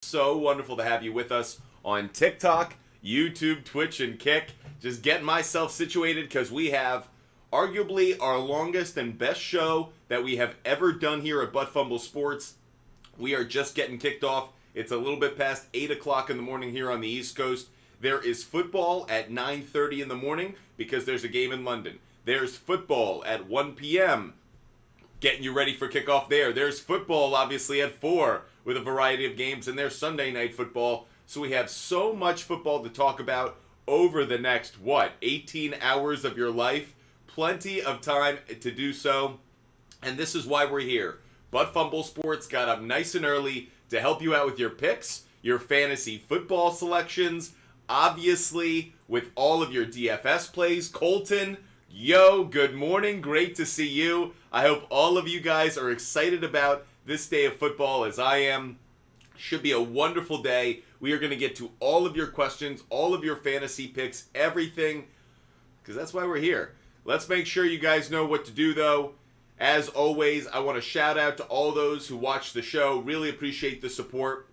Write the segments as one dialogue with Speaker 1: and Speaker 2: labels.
Speaker 1: So wonderful to have you with us on TikTok, YouTube, Twitch, and Kick. Just getting myself situated because we have arguably our longest and best show that we have ever done here at Butt Fumble Sports. We are just getting kicked off. It's a little bit past 8 o'clock in the morning here on the East Coast. There is football at 9:30 in the morning because there's a game in London. There's football at 1 p.m. getting you ready for kickoff there. There's football, obviously, at 4 with a variety of games, and there's Sunday night football. So we have so much football to talk about over the next, 18 hours of your life? Plenty of time to do so, and this is why we're here. Butt Fumble Sports got up nice and early to help you out with your picks, your fantasy football selections, obviously with all of your DFS plays. Colton, yo, good morning. Great to see you. I hope all of you guys are excited about this day of football as I am. Should be a wonderful day. We are going to get to all of your questions, all of your fantasy picks, everything, because that's why we're here. Let's make sure you guys know what to do, though. As always, I want to shout out to all those who watch the show. Really appreciate the support.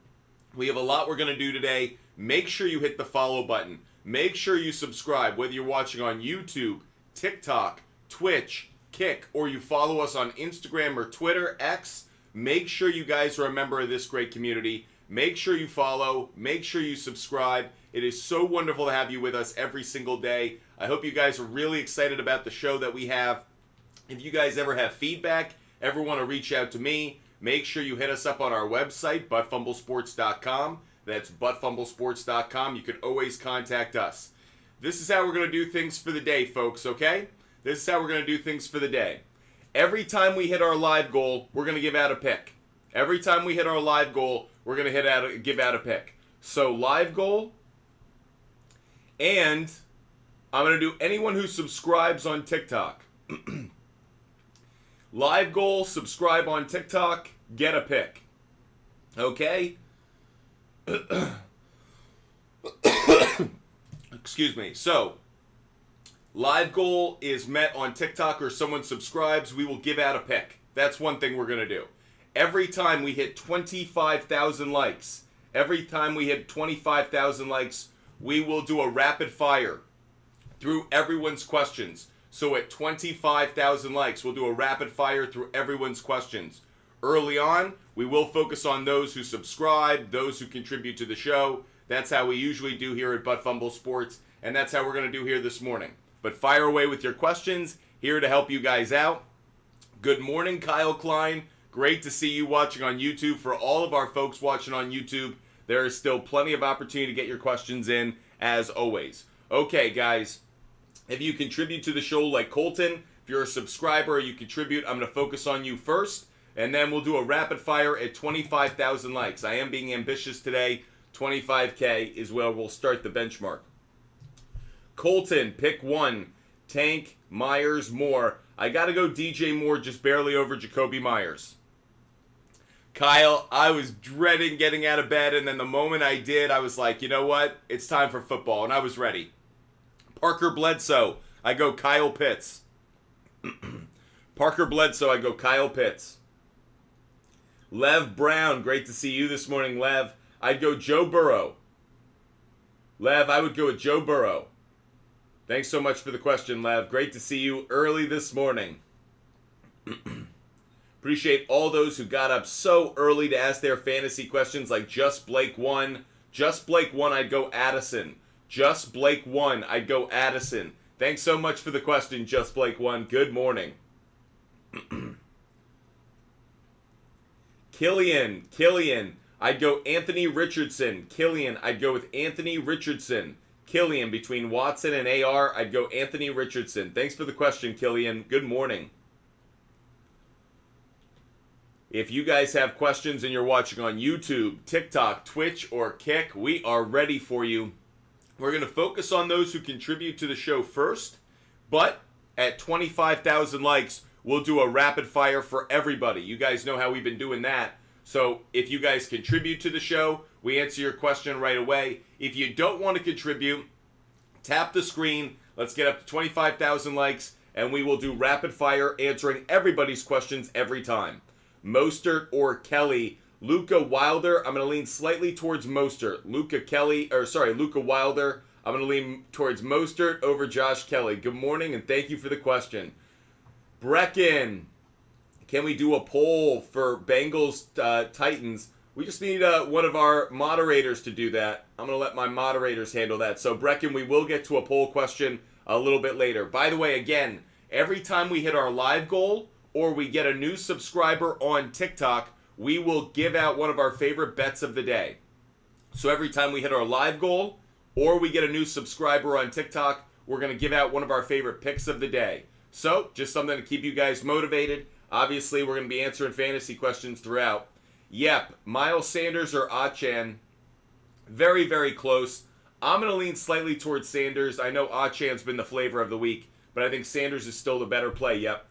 Speaker 1: We have a lot we're going to do today. Make sure you hit the follow button. Make sure you subscribe, whether you're watching on YouTube, TikTok, Twitch, Kick, or you follow us on Instagram or Twitter, X. Make sure you guys are a member of this great community. Make sure you follow. Make sure you subscribe. It is so wonderful to have you with us every single day. I hope you guys are really excited about the show that we have. If you guys ever have feedback, ever want to reach out to me, make sure you hit us up on our website, buttfumblesports.com. That's buttfumblesports.com. You can always contact us. This is how we're going to do things for the day, folks, okay? This is how we're going to do things for the day. Every time we hit our live goal, we're going to give out a pick. Every time we hit our live goal, we're going to give out a pick. So live goal, and I'm going to do anyone who subscribes on TikTok. Live goal, subscribe on TikTok, get a pick. Okay? Excuse me. So, live goal is met on TikTok or someone subscribes, we will give out a pick. That's one thing we're going to do. Every time we hit 25,000 likes, we will do a rapid fire through everyone's questions. So at 25,000 likes, we'll do a rapid fire through everyone's questions. Early on, we will focus on those who subscribe, those who contribute to the show. That's how we usually do here at Butt Fumble Sports, and that's how we're going to do here this morning. But fire away with your questions, here to help you guys out. Good morning, Kyle Klein. Great to see you watching on YouTube. For all of our folks watching on YouTube, there is still plenty of opportunity to get your questions in, as always. Okay, guys. If you contribute to the show like Colton, if you're a subscriber or you contribute, I'm going to focus on you first, and then we'll do a rapid fire at 25,000 likes. I am being ambitious today. 25K is where we'll start the benchmark. Colton, pick one. Tank, Myers, Moore. I got to go DJ Moore, just barely over Jacoby Myers. Kyle, I was dreading getting out of bed, and then the moment I did, I was like, you know what? It's time for football, and I was ready. Parker Bledsoe, I go Kyle Pitts. Parker Bledsoe, I go Kyle Pitts. Lev Brown, great to see you this morning, Lev. I'd go Joe Burrow. Lev, I would go with Joe Burrow. Thanks so much for the question, Lev. Great to see you early this morning. Appreciate all those who got up so early to ask their fantasy questions like Just Blake 1. Just Blake 1, I'd go Addison. Just Blake 1, I'd go Addison. Thanks so much for the question, Just Blake 1. Good morning. Killian, I'd go Anthony Richardson. Killian, I'd go with Anthony Richardson. Killian, between Watson and AR, I'd go Anthony Richardson. Thanks for the question, Killian. Good morning. If you guys have questions and you're watching on YouTube, TikTok, Twitch, or Kick, we are ready for you. We're going to focus on those who contribute to the show first, but at 25,000 likes, we'll do a rapid fire for everybody. You guys know how we've been doing that. So if you guys contribute to the show, we answer your question right away. If you don't want to contribute, tap the screen. Let's get up to 25,000 likes, and we will do rapid fire answering everybody's questions every time. Mostert or Kelly, Luca Wilder, I'm going to lean slightly towards Mostert. Luca Wilder, I'm going to lean towards Mostert over Josh Kelly. Good morning, and thank you for the question. Brecken, can we do a poll for Bengals Titans? We just need one of our moderators to do that. I'm going to let my moderators handle that. So, Brecken, we will get to a poll question a little bit later. By the way, again, every time we hit our live goal or we get a new subscriber on TikTok, we will give out one of our favorite bets of the day. So every time we hit our live goal or we get a new subscriber on TikTok, we're going to give out one of our favorite picks of the day. So just something to keep you guys motivated. Obviously, we're going to be answering fantasy questions throughout. Yep, Miles Sanders or Achan. Very, very close. I'm going to lean slightly towards Sanders. I know Achan's been the flavor of the week, but I think Sanders is still the better play. Yep.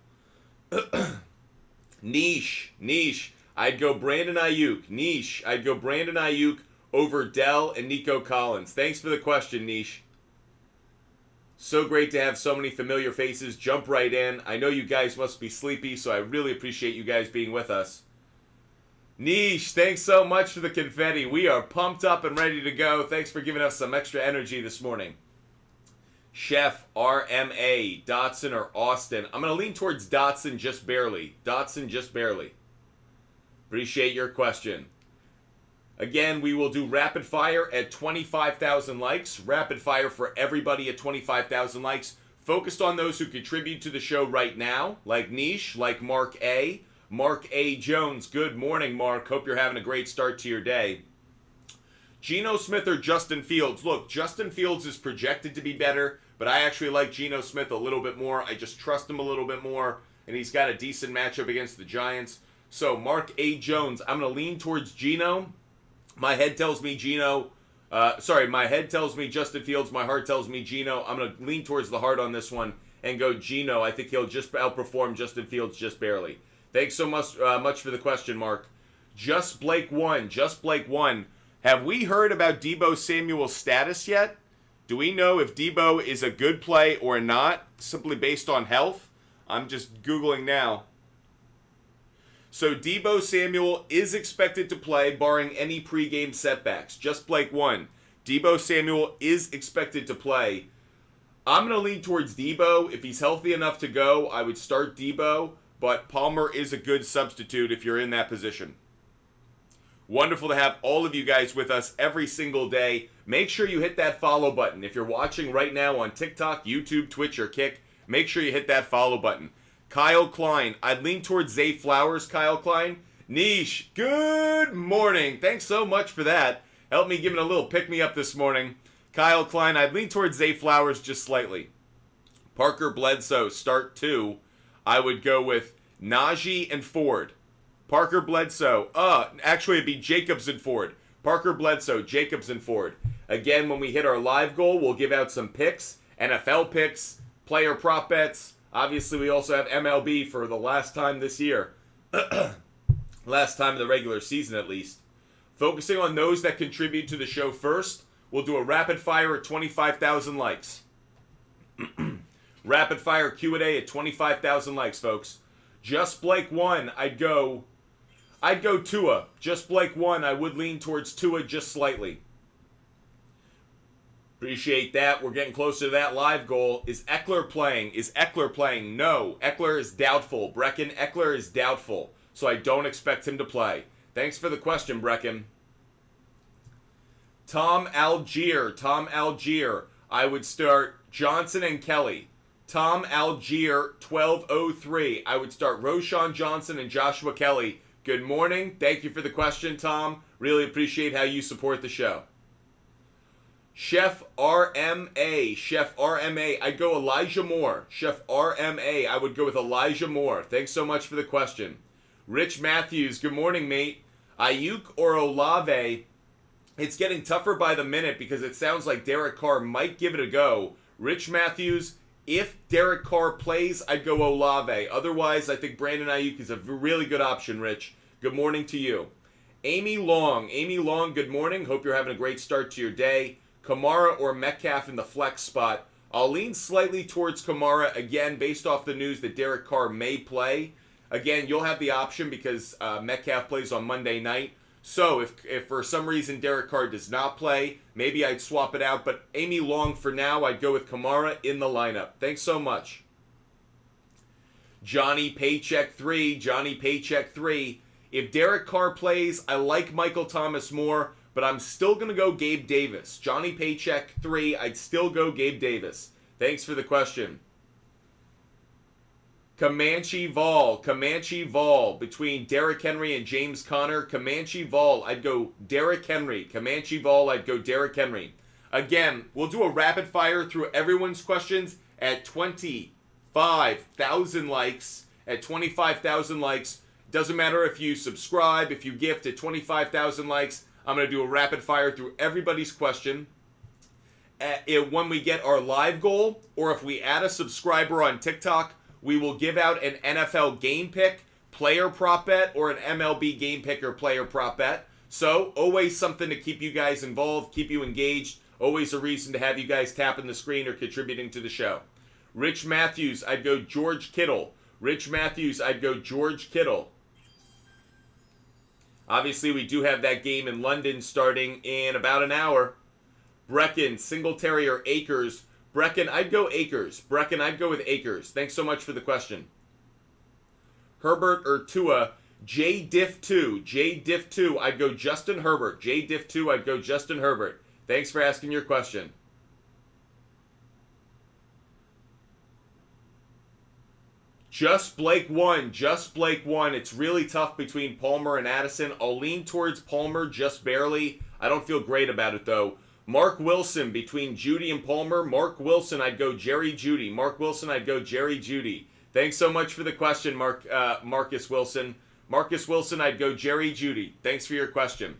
Speaker 1: Niche. I'd go Brandon Ayuk. I'd go Brandon Ayuk over Dell and Nico Collins. Thanks for the question, Niche. So great to have so many familiar faces. Jump right in. I know you guys must be sleepy, so I really appreciate you guys being with us. Niche, thanks so much for the confetti. We are pumped up and ready to go. Thanks for giving us some extra energy this morning. Chef, RMA, Dotson or Austin. I'm going to lean towards Dotson just barely. Appreciate your question. Again, we will do rapid fire at 25,000 likes. Rapid fire for everybody at 25,000 likes. Focused on those who contribute to the show right now, like Niche, like Mark A. Mark A. Jones. Good morning, Mark. Hope you're having a great start to your day. Geno Smith or Justin Fields? Look, Justin Fields is projected to be better, but I actually like Geno Smith a little bit more. I just trust him a little bit more, and he's got a decent matchup against the Giants. So, Mark A. Jones, I'm going to lean towards Geno. My head tells me my head tells me Justin Fields. My heart tells me Geno. I'm going to lean towards the heart on this one and go Geno. I think he'll just outperform Justin Fields just barely. Thanks so much for the question, Mark. Just Blake 1. Have we heard about Deebo Samuel's status yet? Do we know if Deebo is a good play or not, simply based on health? I'm just Googling now. So Deebo Samuel is expected to play, barring any pregame setbacks. Just Blake 1. Deebo Samuel is expected to play. I'm going to lean towards Deebo. If he's healthy enough to go, I would start Deebo. But Palmer is a good substitute if you're in that position. Wonderful to have all of you guys with us every single day. Make sure you hit that follow button. If you're watching right now on TikTok, YouTube, Twitch, or Kick, make sure you hit that follow button. Kyle Klein. I'd lean towards Zay Flowers, Kyle Klein. Niche, good morning. Thanks so much for that. Help me give it a little pick-me-up this morning. Kyle Klein, I'd lean towards Zay Flowers just slightly. Parker Bledsoe, start 2. I would go with Najee and Ford. Parker Bledsoe. Actually, it'd be Jacobs and Ford. Parker Bledsoe, Jacobs and Ford. Again, when we hit our live goal, we'll give out some picks, NFL picks, player prop bets. Obviously, we also have MLB for the last time this year. Last time of the regular season, at least. Focusing on those that contribute to the show first, we'll do a rapid fire at 25,000 likes. Rapid fire Q&A at 25,000 likes, folks. Just Blake 1, I'd go Tua. Just Blake 1, I would lean towards Tua just slightly. Appreciate that. We're getting closer to that live goal. Is Eckler playing? No. Eckler is doubtful. Brecken, Eckler is doubtful. So I don't expect him to play. Thanks for the question, Brecken. Tom Algier. I would start Johnson and Kelly. Tom Algier, 1203. I would start Roshan Johnson and Joshua Kelly. Good morning. Thank you for the question, Tom. Really appreciate how you support the show. Chef RMA. I'd go Elijah Moore. Chef RMA. I would go with Elijah Moore. Thanks so much for the question. Rich Matthews. Good morning, mate. Ayuk or Olave? It's getting tougher by the minute because it sounds like Derek Carr might give it a go. Rich Matthews. If Derek Carr plays, I'd go Olave. Otherwise, I think Brandon Ayuk is a really good option, Rich. Good morning to you. Amy Long, good morning. Hope you're having a great start to your day. Kamara or Metcalf in the flex spot. I'll lean slightly towards Kamara, again, based off the news that Derek Carr may play. Again, you'll have the option because Metcalf plays on Monday night. So if for some reason Derek Carr does not play, maybe I'd swap it out. But Amy Long for now, I'd go with Kamara in the lineup. Thanks so much. Johnny Paycheck 3. Johnny Paycheck 3. If Derek Carr plays, I like Michael Thomas more, but I'm still going to go Gabe Davis. Johnny Paycheck 3. I'd still go Gabe Davis. Thanks for the question. Comanche Vol, between Derrick Henry and James Conner. Comanche Vol, I'd go Derrick Henry. Comanche Vol, I'd go Derrick Henry. Again, we'll do a rapid fire through everyone's questions at 25,000 likes. At 25,000 likes, doesn't matter if you subscribe, if you gift at 25,000 likes, I'm going to do a rapid fire through everybody's question. When we get our live goal, or if we add a subscriber on TikTok, we will give out an NFL game pick, player prop bet, or an MLB game pick or player prop bet. So, always something to keep you guys involved, keep you engaged. Always a reason to have you guys tapping the screen or contributing to the show. Rich Matthews, I'd go George Kittle. Rich Matthews, I'd go George Kittle. Obviously, we do have that game in London starting in about an hour. Brecken, Singletary, or Akers. Brecken, I'd go Akers. Brecken, I'd go with Akers. Thanks so much for the question. Herbert or Tua. JDiff2. JDiff2, I'd go Justin Herbert. JDiff2, I'd go Justin Herbert. Thanks for asking your question. Just Blake 1. Just Blake 1. It's really tough between Palmer and Addison. I'll lean towards Palmer just barely. I don't feel great about it, though. Mark Wilson, between Judy and Palmer. Mark Wilson, I'd go Jerry Judy. Mark Wilson, I'd go Jerry Judy. Thanks so much for the question, Marcus Wilson. Marcus Wilson, I'd go Jerry Judy. Thanks for your question.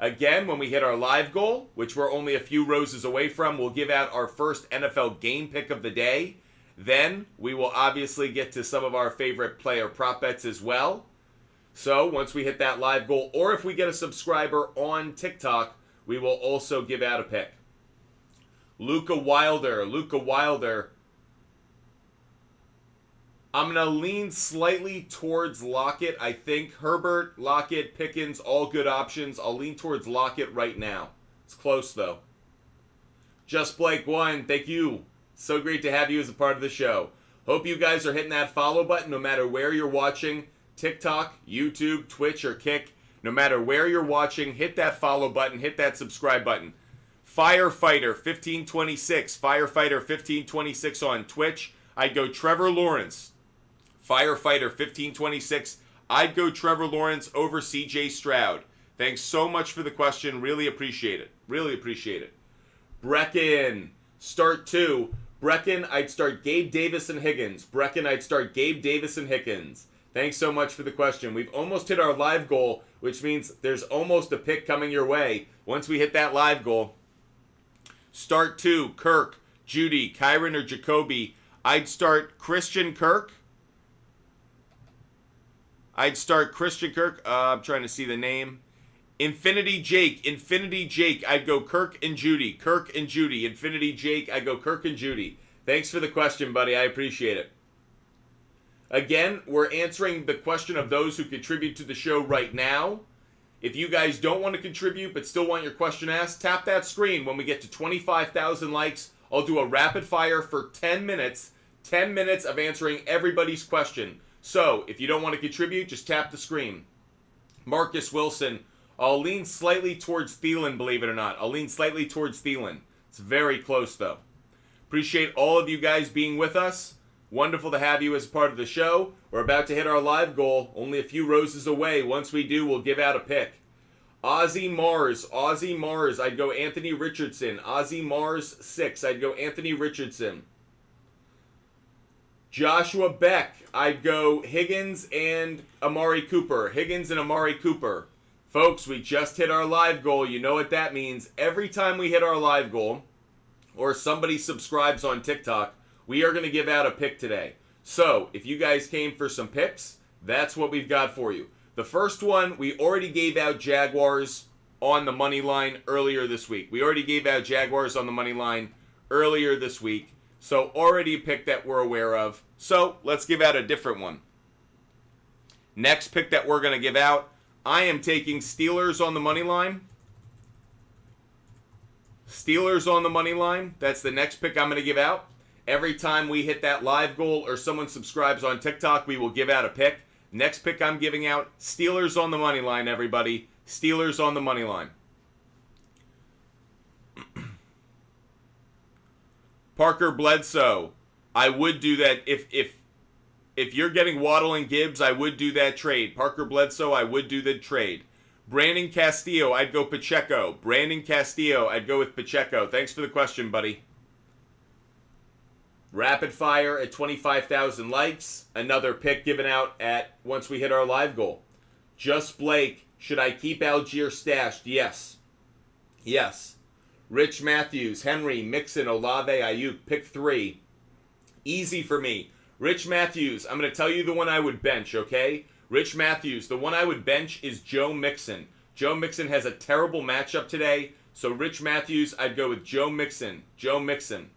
Speaker 1: Again, when we hit our live goal, which we're only a few roses away from, we'll give out our first NFL game pick of the day. Then we will obviously get to some of our favorite player prop bets as well. So once we hit that live goal, or if we get a subscriber on TikTok, we will also give out a pick. Luka Wilder. I'm going to lean slightly towards Lockett. I think Herbert, Lockett, Pickens, all good options. I'll lean towards Lockett right now. It's close, though. Just Blake 1, thank you. So great to have you as a part of the show. Hope you guys are hitting that follow button no matter where you're watching. TikTok, YouTube, Twitch, or Kick. No matter where you're watching, hit that follow button, hit that subscribe button. Firefighter 1526, Firefighter 1526 on Twitch. I'd go Trevor Lawrence. Firefighter 1526, I'd go Trevor Lawrence over CJ Stroud. Thanks so much for the question. Really appreciate it. Really appreciate it. Brecken, start 2. Brecken, I'd start Gabe Davis and Higgins. Brecken, I'd start Gabe Davis and Higgins. Thanks so much for the question. We've almost hit our live goal, which means there's almost a pick coming your way once we hit that live goal. Start 2, Kirk, Judy, Kyron, or Jacoby. I'd start Christian Kirk. I'm trying to see the name. Infinity Jake. I'd go Kirk and Judy. Infinity Jake. I'd go Kirk and Judy. Thanks for the question, buddy. I appreciate it. Again, we're answering the question of those who contribute to the show right now. If you guys don't want to contribute but still want your question asked, tap that screen. When we get to 25,000 likes, I'll do a rapid fire for 10 minutes. 10 minutes of answering everybody's question. So, if you don't want to contribute, just tap the screen. Marcus Wilson. I'll lean slightly towards Thielen, believe it or not. I'll lean slightly towards Thielen. It's very close, though. Appreciate all of you guys being with us. Wonderful to have you as part of the show. We're about to hit our live goal. Only a few roses away. Once we do, we'll give out a pick. Ozzy Mars. I'd go Anthony Richardson. Ozzy Mars 6. I'd go Anthony Richardson. Joshua Beck. I'd go Higgins and Amari Cooper. Folks, we just hit our live goal. You know what that means. Every time we hit our live goal, or somebody subscribes on TikTok, we are going to give out a pick today. So, if you guys came for some picks, that's what we've got for you. The first one, we already gave out Jaguars on the money line earlier this week. So, already a pick that we're aware of. So, let's give out a different one. Next pick that we're going to give out, I am taking Steelers on the money line. Steelers on the money line. That's the next pick I'm going to give out. Every time we hit that live goal or someone subscribes on TikTok, we will give out a pick. Next pick I'm giving out, Steelers on the money line, everybody. Steelers on the money line. Parker Bledsoe. I would do that if you're getting Waddle and Gibbs, I would do that trade. Parker Bledsoe, I would do the trade. Brandon Castillo, I'd go Pacheco. Brandon Castillo, I'd go with Pacheco. Thanks for the question, buddy. Rapid fire at 25,000 likes. Another pick given out at once we hit our live goal. Just Blake, should I keep Algier stashed? Yes. Yes. Rich Matthews, Henry, Mixon, Olave, Ayuk, pick 3. Easy for me. Rich Matthews, I'm going to tell you the one I would bench, okay? Rich Matthews, the one I would bench is Joe Mixon. Joe Mixon has a terrible matchup today, so Rich Matthews, I'd go with Joe Mixon. Joe Mixon.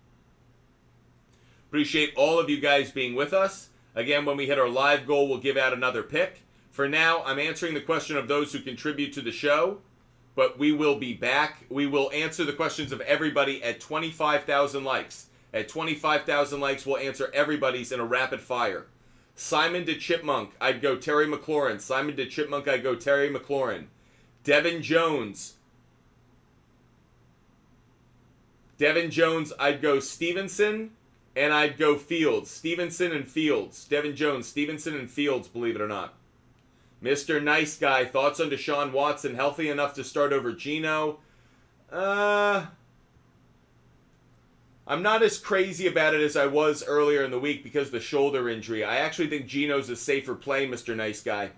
Speaker 1: Appreciate all of you guys being with us. Again, when we hit our live goal, we'll give out another pick. For now, I'm answering the question of those who contribute to the show, but we will be back. We will answer the questions of everybody at 25,000 likes. At 25,000 likes, we'll answer everybody's in a rapid fire. Simon de Chipmunk, I'd go Terry McLaurin. Simon de Chipmunk, I'd go Terry McLaurin. Devin Jones. Devin Jones, I'd go Stevenson. And I'd go Fields. Stevenson and Fields. Devin Jones, Stevenson and Fields, believe it or not. Mr. Nice Guy, thoughts on Deshaun Watson? Healthy enough to start over Geno? I'm not as crazy about it as I was earlier in the week because of the shoulder injury. I actually think Geno's a safer play, Mr. Nice Guy.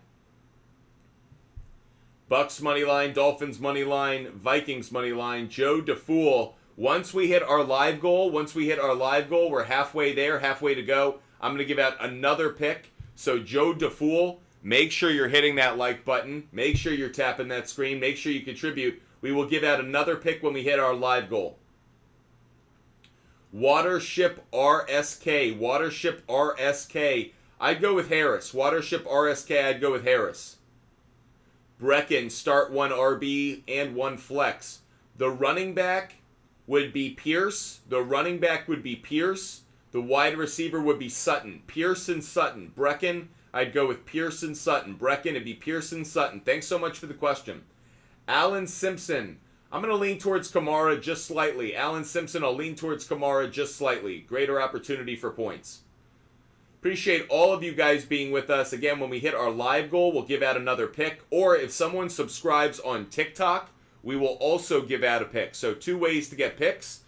Speaker 1: Bucks money line, Dolphins money line, Vikings money line, Joe DeFool. Once we hit our live goal, we're halfway there, halfway to go. I'm going to give out another pick. So Joe DeFool, make sure you're hitting that like button. Make sure you're tapping that screen. Make sure you contribute. We will give out another pick when we hit our live goal. Watership RSK. Watership RSK. I'd go with Harris. Watership RSK, I'd go with Harris. Brecken, start 1 RB and 1 flex. The running back would be Pierce. The running back would be Pierce. The wide receiver would be Sutton. Pierce and Sutton. Brecken, I'd go with Pierce and Sutton. Brecken, it'd be Pierce and Sutton. Thanks so much for the question. Alan Simpson. I'm going to lean towards Kamara just slightly. Alan Simpson, I'll lean towards Kamara just slightly. Greater opportunity for points. Appreciate all of you guys being with us. Again, when we hit our live goal, we'll give out another pick. Or if someone subscribes on TikTok, we will also give out a pick. So 2 ways to get picks.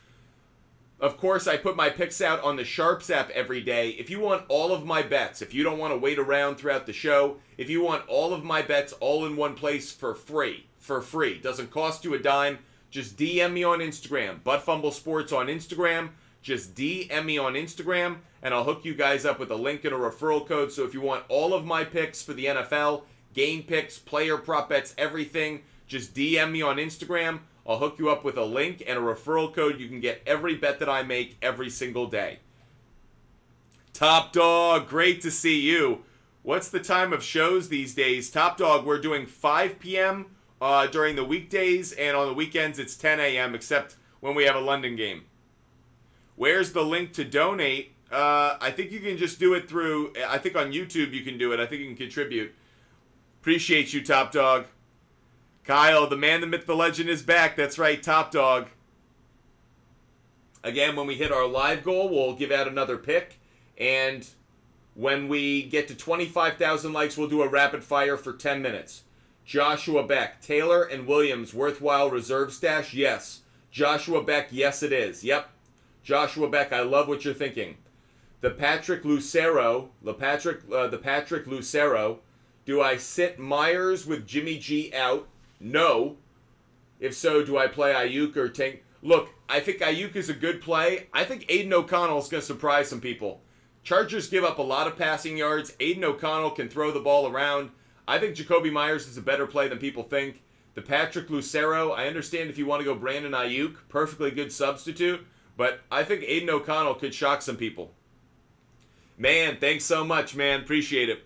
Speaker 1: Of course, I put my picks out on the SHARPZ app every day. If you want all of my bets, if you don't want to wait around throughout the show, if you want all of my bets all in one place for free, doesn't cost you a dime, just DM me on Instagram, Buttfumble Sports on Instagram. Just DM me on Instagram, and I'll hook you guys up with a link and a referral code. So if you want all of my picks for the NFL, game picks, player prop bets, everything, just DM me on Instagram. I'll hook you up with a link and a referral code. You can get every bet that I make every single day. Top Dog, great to see you. What's the time of shows these days? Top Dog, we're doing 5 p.m. During the weekdays, and on the weekends it's 10 a.m. except when we have a London game. Where's the link to donate? I think you can just do it through, I think on YouTube you can do it. I think you can contribute. Appreciate you, Top Dog. Kyle, the man, the myth, the legend is back. That's right, Top Dog. Again, when we hit our live goal, we'll give out another pick. And when we get to 25,000 likes, we'll do a rapid fire for 10 minutes. Joshua Beck, Taylor and Williams, worthwhile reserve stash? Yes. Joshua Beck, yes it is. Yep. Joshua Beck, I love what you're thinking. The Patrick Lucero, do I sit Myers with Jimmy G out? No. If so, do I play Ayuk or Tank? Look, I think Ayuk is a good play. I think Aiden O'Connell is going to surprise some people. Chargers give up a lot of passing yards. Aiden O'Connell can throw the ball around. I think Jacoby Myers is a better play than people think. The Patrick Lucero, I understand if you want to go Brandon Ayuk, perfectly good substitute, but I think Aiden O'Connell could shock some people. Man, thanks so much, man. Appreciate it.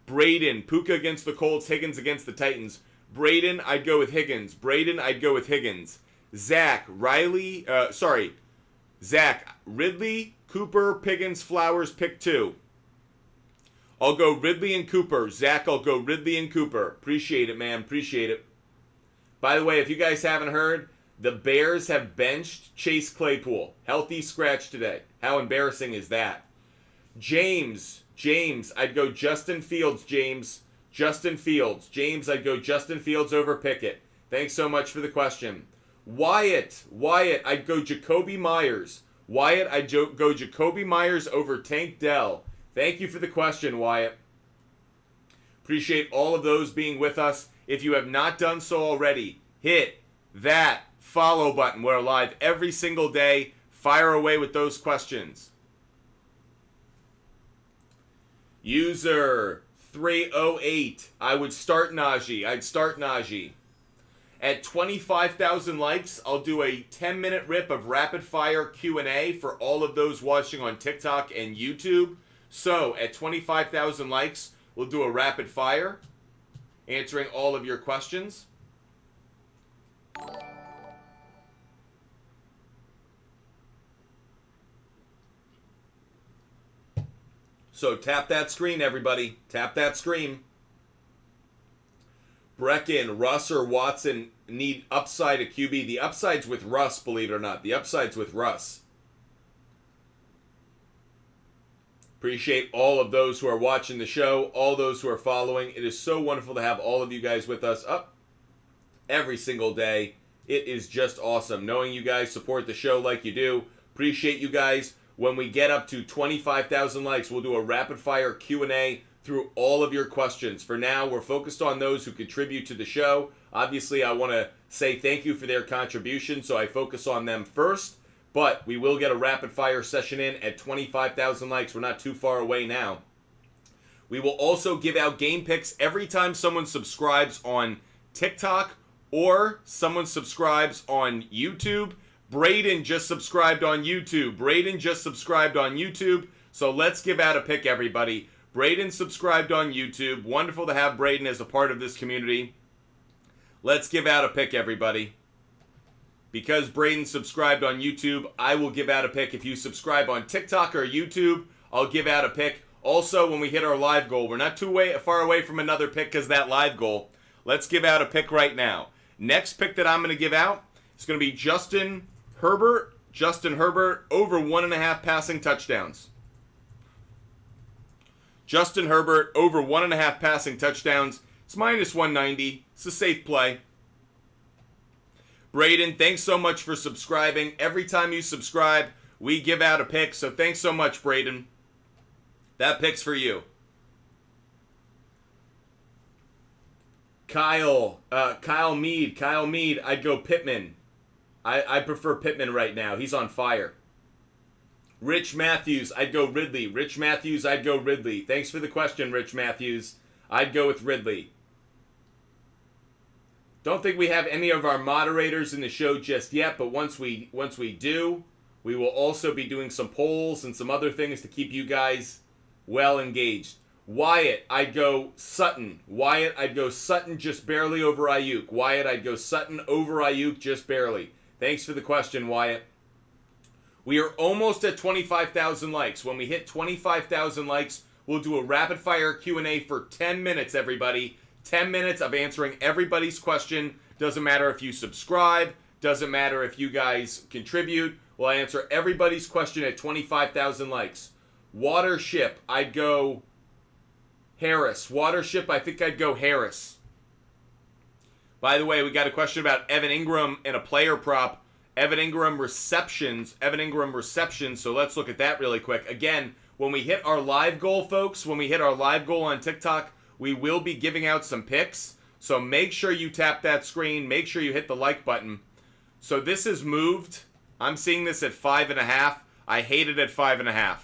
Speaker 1: Braden, Puka against the Colts, Higgins against the Titans. Braden, I'd go with Higgins. Braden, I'd go with Higgins. Zach, Ridley, Cooper, Pickens, Flowers, pick 2. I'll go Ridley and Cooper. Zach, I'll go Ridley and Cooper. Appreciate it, man. Appreciate it. By the way, if you guys haven't heard, the Bears have benched Chase Claypool. Healthy scratch today. How embarrassing is that? James, I'd go Justin Fields, James. Justin Fields. James, I'd go Justin Fields over Pickett. Thanks so much for the question. Wyatt, I'd go Jacoby Myers. Wyatt, I'd go Jacoby Myers over Tank Dell. Thank you for the question, Wyatt. Appreciate all of those being with us. If you have not done so already, hit that follow button. We're live every single day. Fire away with those questions. User 308. I would start Najee. I'd start Najee. At 25,000 likes, I'll do a 10-minute rip of rapid-fire Q&A for all of those watching on TikTok and YouTube. So, at 25,000 likes, we'll do a rapid-fire, answering all of your questions. So, tap that screen, everybody. Tap that screen. Brecken, Russ, or Watson need upside at QB. The upside's with Russ, believe it or not. The upside's with Russ. Appreciate all of those who are watching the show, all those who are following. It is so wonderful to have all of you guys with us up every single day. It is just awesome knowing you guys support the show like you do. Appreciate you guys. When we get up to 25,000 likes, we'll do a rapid-fire Q&A through all of your questions. For now, we're focused on those who contribute to the show. Obviously, I want to say thank you for their contribution, so I focus on them first. But we will get a rapid-fire session in at 25,000 likes. We're not too far away now. We will also give out game picks every time someone subscribes on TikTok or someone subscribes on YouTube. Braden just subscribed on YouTube. So let's give out a pick, everybody. Braden subscribed on YouTube. Wonderful to have Braden as a part of this community. Let's give out a pick, everybody. Because Braden subscribed on YouTube, I will give out a pick. If you subscribe on TikTok or YouTube, I'll give out a pick. Also, when we hit our live goal, we're not too far away from another pick because that live goal. Let's give out a pick right now. Next pick that I'm going to give out is going to be Justin Herbert over 1.5 passing touchdowns. Justin Herbert over 1.5 passing touchdowns. It's minus 190. It's a safe play. Braden, thanks so much for subscribing. Every time you subscribe, we give out a pick. So thanks so much, Braden. That pick's for you. Kyle Mead, I'd go Pittman. I prefer Pittman right now. He's on fire. Rich Matthews, I'd go Ridley. I'd go Ridley. Thanks for the question, Rich Matthews. I'd go with Ridley. Don't think we have any of our moderators in the show just yet, but once we do, we will also be doing some polls and some other things to keep you guys well engaged. Wyatt, I'd go Sutton. Just barely over Ayuk. I'd go Sutton over Ayuk just barely. Thanks for the question, Wyatt. We are almost at 25,000 likes. When we hit 25,000 likes, we'll do a rapid-fire Q&A for 10 minutes, everybody. 10 minutes of answering everybody's question. Doesn't matter if you subscribe. Doesn't matter if you guys contribute. We'll answer everybody's question at 25,000 likes. Watership, I'd go Harris. I think I'd go Harris. By the way, we got a question about Evan Ingram and a player prop. Evan Ingram receptions. So let's look at that really quick. Again, when we hit our live goal, folks, on TikTok, we will be giving out some picks. So make sure you tap that screen. Make sure you hit the like button. So this is moved. I'm seeing this at 5.5. I hate it at 5.5.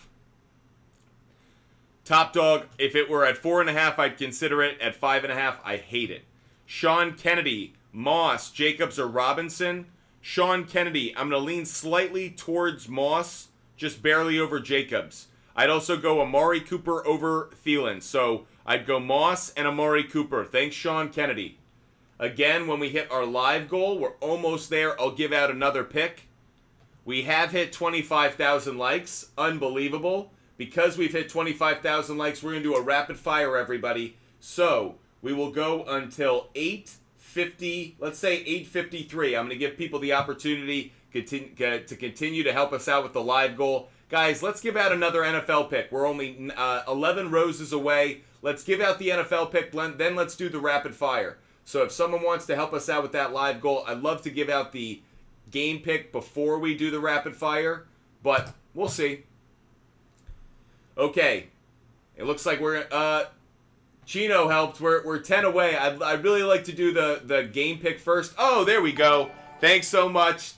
Speaker 1: Top dog, if it were at 4.5, I'd consider it. At 5.5, I hate it. Sean Kennedy, Moss, Jacobs, or Robinson. Sean Kennedy, I'm going to lean slightly towards Moss, just barely over Jacobs. I'd also go Amari Cooper over Thielen. So I'd go Moss and Amari Cooper. Thanks, Sean Kennedy. Again, when we hit our live goal, we're almost there. I'll give out another pick. We have hit 25,000 likes. Unbelievable. Because we've hit 25,000 likes, we're going to do a rapid fire, everybody. So, we will go until 8:50, let's say 8:53. I'm going to give people the opportunity to continue to help us out with the live goal. Guys, let's give out another NFL pick. We're only 11 roses away. Let's give out the NFL pick, then let's do the rapid fire. So if someone wants to help us out with that live goal, I'd love to give out the game pick before we do the rapid fire, but we'll see. Okay, it looks like we're Chino helped. We're 10 away. I'd really like to do the game pick first. Oh, there we go. Thanks so much,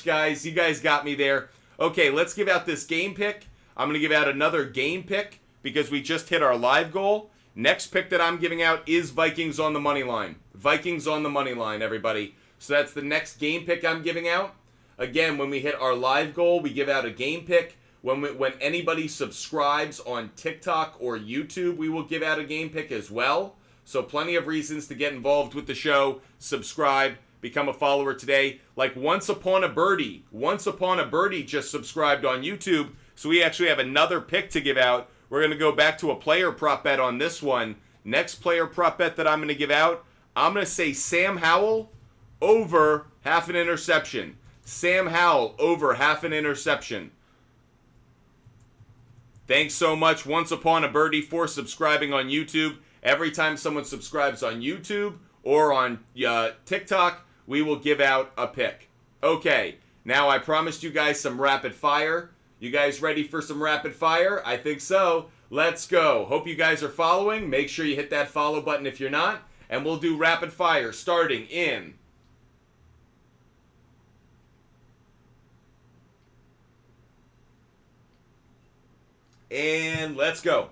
Speaker 1: guys. You guys got me there. Okay, let's give out this game pick. I'm gonna give out another game pick because we just hit our live goal. Next pick that I'm giving out is Vikings on the money line. Vikings on the money line, everybody. So that's the next game pick I'm giving out. Again, when we hit our live goal, we give out a game pick. When anybody subscribes on TikTok or YouTube, we will give out a game pick as well. So plenty of reasons to get involved with the show. Subscribe, become a follower today. Like Once Upon a Birdie just subscribed on YouTube. So we actually have another pick to give out. We're going to go back to a player prop bet on this one. Next player prop bet that I'm going to give out, I'm going to say Sam Howell over half an interception. Sam Howell over half an interception. Thanks so much, Once Upon a Birdie, for subscribing on YouTube. Every time someone subscribes on YouTube or on TikTok, we will give out a pick. Okay, now I promised you guys some rapid fire. You guys ready for some rapid fire? I think so. Let's go. Hope you guys are following. Make sure you hit that follow button if you're not. And we'll do rapid fire starting in... And let's go.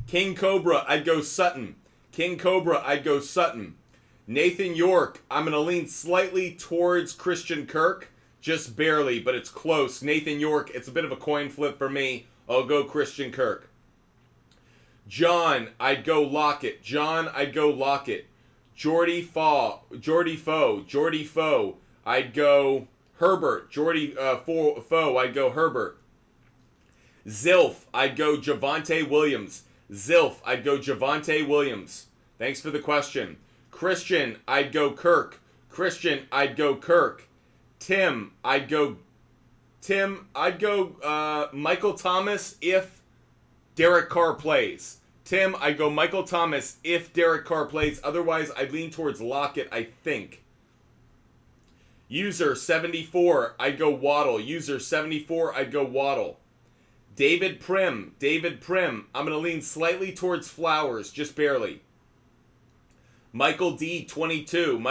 Speaker 1: King Cobra, I'd go Sutton. King Cobra, I'd go Sutton. Nathan York, I'm going to lean slightly towards Christian Kirk. Just barely, but it's close. Nathan York, it's a bit of a coin flip for me. I'll go Christian Kirk. John, I'd go Lockett. John, I'd go Lockett. Jordy Foe, I'd go Herbert. Foe, I'd go Herbert. Zilf, I'd go Javonte Williams. Thanks for the question. Christian, I'd go Kirk. Tim, I'd go Michael Thomas if Derek Carr plays. I'd go Michael Thomas if Derek Carr plays. Otherwise, I'd lean towards Lockett, I think. User 74, I'd go Waddle. David Prim, I'm going to lean slightly towards Flowers, just barely. Michael D, 22,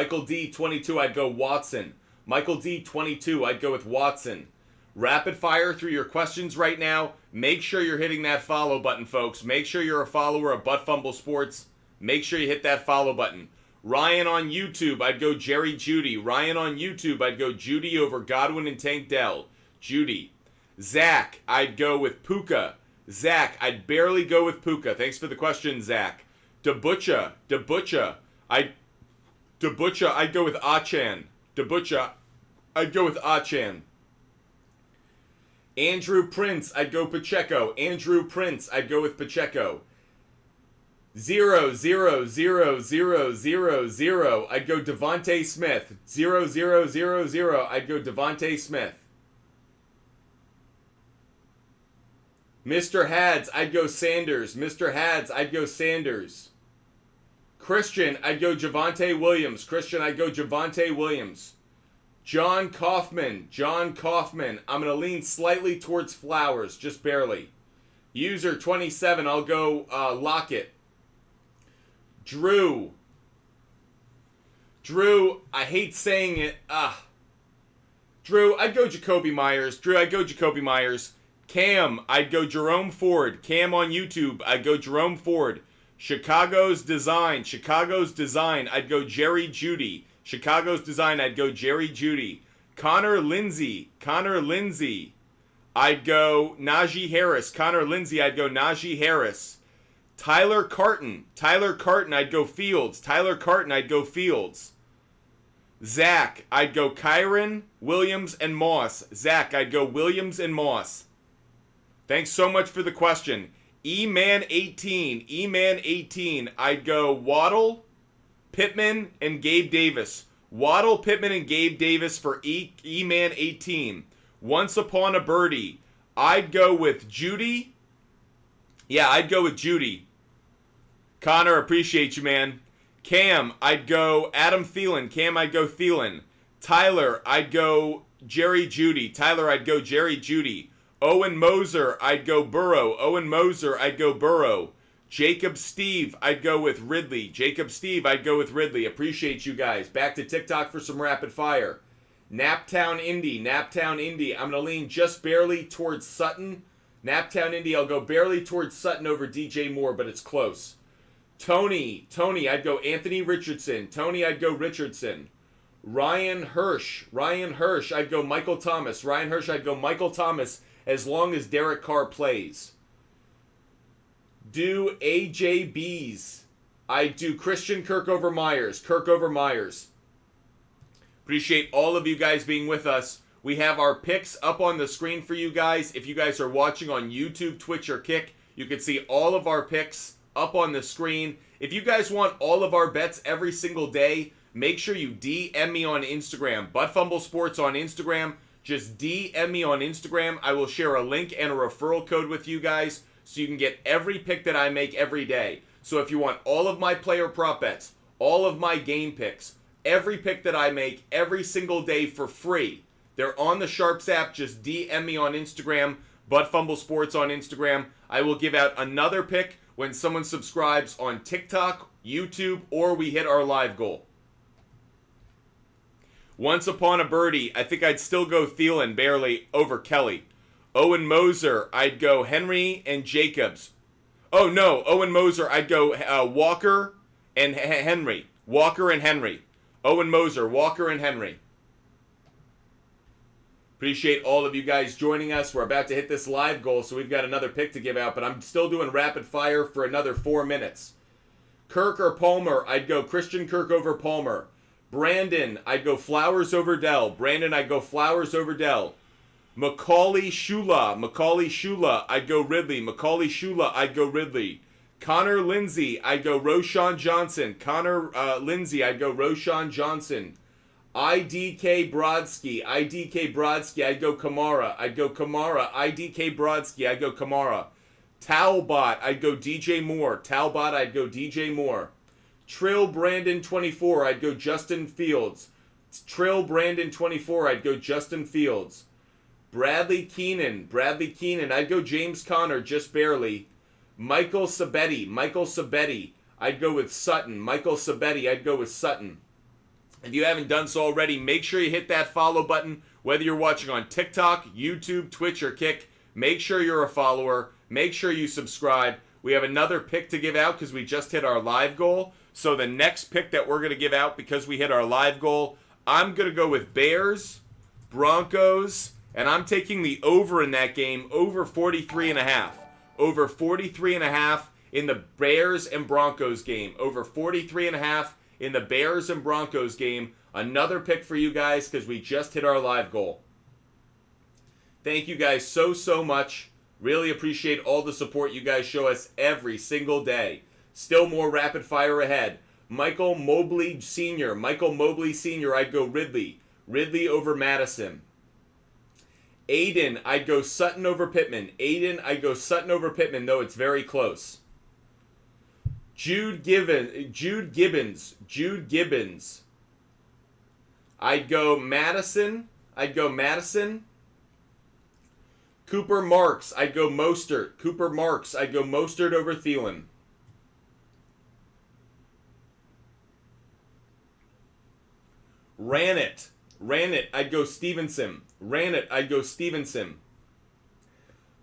Speaker 1: I'd go Watson. I'd go with Watson. Rapid fire through your questions right now. Make sure you're hitting that follow button, folks. Make sure you're a follower of Butt Fumble Sports. Make sure you hit that follow button. Ryan on YouTube, I'd go Jerry Jeudy. I'd go Jeudy over Godwin and Tank Dell. Jeudy. Zach, I'd go with Puka. I'd barely go with Puka. Thanks for the question, Zach. Debucha, I'd go with Achan. I'd go with Achan. Andrew Prince, I'd go Pacheco. I'd go with Pacheco. 0, 0, 0, 0, 0, 0. I'd go Devontae Smith. 0, 0, 0, 0. I'd go Devontae Smith. Mr. Hads, I'd go Sanders. Christian, I'd go Javonte Williams. John Kaufman, I'm going to lean slightly towards Flowers, just barely. User 27, I'll go Lockett. Drew, I hate saying it. Drew, I'd go Jacoby Myers. Cam, I'd go Jerome Ford. Cam on YouTube, I'd go Jerome Ford. Chicago's Design, I'd go Jerry Jeudy. I'd go Jerry Jeudy. Connor Lindsay, I'd go Najee Harris. I'd go Najee Harris. Tyler Carton. Tyler Carton, I'd go Fields. Tyler Carton, I'd go Fields. Zach, I'd go Kyron, Williams, and Moss. Zach, I'd go Williams and Moss. Thanks so much for the question. E-Man18. E-Man18, I'd go Waddle, Pittman, and Gabe Davis. Waddle, Pittman, and Gabe Davis for E-Man18. Once Upon a Birdie, I'd go with Judy. Yeah, I'd go with Judy. Connor, appreciate you, man. Cam, I'd go Adam Thielen. Cam, I'd go Thielen. Tyler, I'd go Jerry Judy. Tyler, I'd go Jerry Judy. Owen Moser, I'd go Burrow. Owen Moser, I'd go Burrow. Jacob Steve, I'd go with Ridley. Jacob Steve, I'd go with Ridley. Appreciate you guys. Back to TikTok for some rapid fire. Naptown Indy. Naptown Indy. I'm going to lean just barely towards Sutton. Naptown Indy, I'll go barely towards Sutton over DJ Moore, but it's close. Tony, I'd go Anthony Richardson. Tony, I'd go Richardson. Ryan Hirsch, I'd go Michael Thomas. Ryan Hirsch, I'd go Michael Thomas as long as Derek Carr plays. Do AJBs. I'd do Christian Kirk over Myers. Kirk over Myers. Appreciate all of you guys being with us. We have our picks up on the screen for you guys. If you guys are watching on YouTube, Twitch, or Kick, you can see all of our picks up on the screen. If you guys want all of our bets every single day, make sure you DM me on Instagram. Butt Fumble Sports on Instagram. Just DM me on Instagram. I will share a link and a referral code with you guys so you can get every pick that I make every day. So if you want all of my player prop bets, all of my game picks, every pick that I make every single day for free, they're on the SHARPZ app. Just DM me on Instagram. Butt Fumble Sports on Instagram. I will give out another pick when someone subscribes on TikTok, YouTube, or we hit our live goal. Once Upon a Birdie, I think I'd still go Thielen barely over Kelly. Owen Moser, I'd go Henry and Jacobs. Oh no, Owen Moser, I'd go Walker and Henry. Walker and Henry. Owen Moser, Walker and Henry. Appreciate all of you guys joining us. We're about to hit this live goal, so we've got another pick to give out, but I'm still doing rapid fire for another 4 minutes. Kirk or Palmer, I'd go Christian Kirk over Palmer. Brandon, I'd go Flowers over Dell. Brandon, I'd go Flowers over Dell. Macaulay Shula, I'd go Ridley. Macaulay Shula, I'd go Ridley. Connor Lindsay, I'd go Roshan Johnson. Connor Lindsay, I'd go Roshan Johnson. IDK Brodsky, I'd go Kamara. IDK Brodsky, I'd go Kamara. Talbot, I'd go DJ Moore. Trill Brandon 24, I'd go Justin Fields. I'd go Justin Fields. Bradley Keenan, I'd go James Conner just barely. Michael Sabetti, I'd go with Sutton. I'd go with Sutton. If you haven't done so already, make sure you hit that follow button. Whether you're watching on TikTok, YouTube, Twitch, or Kick, make sure you're a follower. Make sure you subscribe. We have another pick to give out because we just hit our live goal. So the next pick that we're going to give out because we hit our live goal, I'm going to go with Bears, Broncos, and I'm taking the over in that game, over 43.5. Over 43.5 in the Bears and Broncos game. Over 43.5 in the Bears and Broncos game. Another pick for you guys because we just hit our live goal. Thank you guys so much. Really appreciate all the support you guys show us every single day. Still more rapid fire ahead. Michael Mobley Sr., I'd go Ridley. Ridley over Madison. Aiden, I'd go Sutton over Pittman. Though it's very close. Jude Gibbons. I'd go Madison. Cooper Marks, I'd go Mostert. I'd go Mostert over Thielen. Ran it, I'd go Stevenson.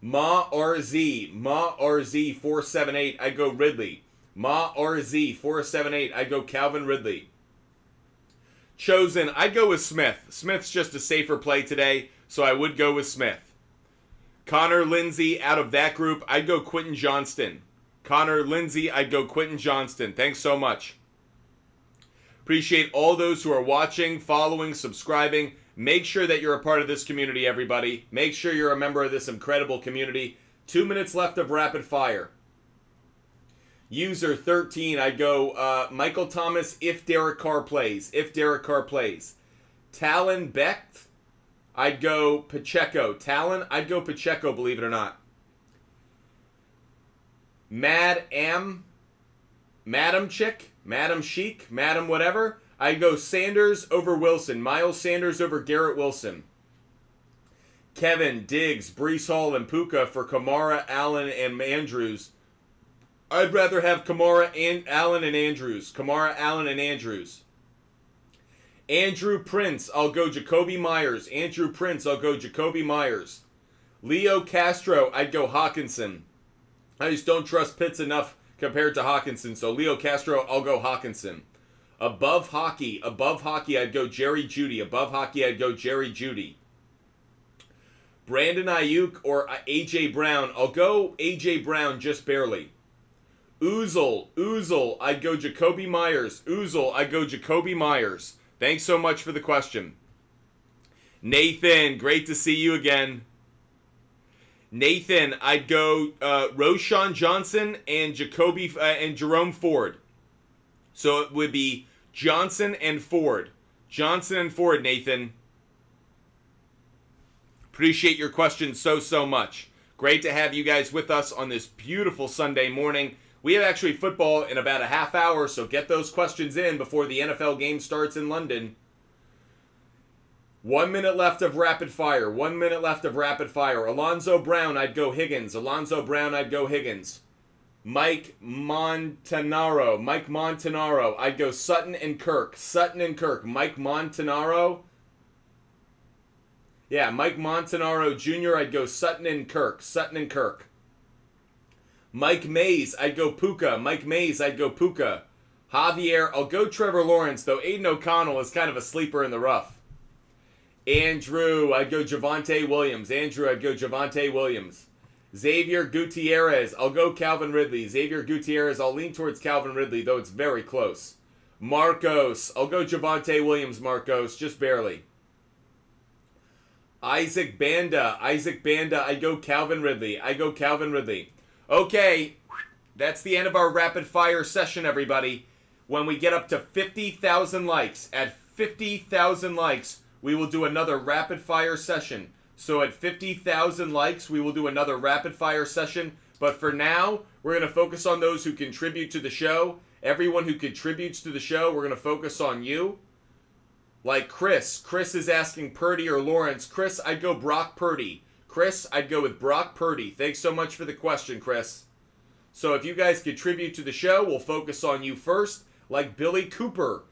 Speaker 1: Ma RZ, 478, I'd go Ridley. Ma RZ, 478, I'd go Calvin Ridley. Chosen, I'd go with Smith. Smith's just a safer play today, so I would go with Smith. Connor Lindsay, out of that group, I'd go Quentin Johnston. Connor Lindsay, I'd go Quentin Johnston. Thanks so much. Appreciate all those who are watching, following, subscribing. Make sure that you're a part of this community, everybody. Make sure you're a member of this incredible community. 2 minutes left of rapid fire. User 13, I'd go Michael Thomas if Derek Carr plays. If Derek Carr plays. Talon Becht, I'd go Pacheco. Talon, I'd go Pacheco, believe it or not. Madam Chick, Madam Chic, Madam whatever. I'd go Sanders over Wilson. Miles Sanders over Garrett Wilson. Kevin, Diggs, Breece Hall, and Puka for Kamara, Allen, and Andrews. I'd rather have Kamara, and Allen, and Andrews. Kamara, Allen, and Andrews. Andrew Prince, I'll go Jacoby Myers. Andrew Prince, I'll go Jacoby Myers. Leo Castro, I'd go Hawkinson. I just don't trust Pitts enough compared to Hawkinson, so Leo Castro, I'll go Hawkinson. Above hockey, I'd go Jerry Jeudy. Above hockey, I'd go Jerry Jeudy. Brandon Ayuk or A.J. Brown, I'll go A.J. Brown just barely. Oozle, I'd go Jacoby Myers. I'd go Jacoby Myers. Thanks so much for the question. Nathan, great to see you again. Nathan, I'd go Roshan Johnson and and Jerome Ford. So it would be Johnson and Ford. Johnson and Ford, Nathan. Appreciate your question so much. Great to have you guys with us on this beautiful Sunday morning. We have actually football in about a half hour, so get those questions in before the NFL game starts in London. 1 minute left of rapid fire. Alonzo Brown, I'd go Higgins. Mike Montanaro, I'd go Sutton and Kirk. Mike Montanaro. Yeah, Mike Montanaro Jr., I'd go Sutton and Kirk. Mike Mays, I'd go Puka. Javier, I'll go Trevor Lawrence, though Aiden O'Connell is kind of a sleeper in the rough. Andrew, I'd go Javonte Williams. Xavier Gutierrez, I'll go Calvin Ridley. I'll lean towards Calvin Ridley, though it's very close. Marcos, I'll go Javonte Williams, just barely. Isaac Banda, I'd go Calvin Ridley. Okay, that's the end of our rapid fire session, everybody. When we get up to 50,000 likes, at 50,000 likes, we will do another rapid fire session. So at 50,000 likes, we will do another rapid fire session. But for now, we're going to focus on those who contribute to the show. Everyone who contributes to the show, we're going to focus on you. Like Chris. Chris is asking Purdy or Lawrence. Chris, I'd go Brock Purdy. I'd go with Brock Purdy. Thanks so much for the question, Chris. So if you guys contribute to the show, we'll focus on you first. Like Billy Cooper,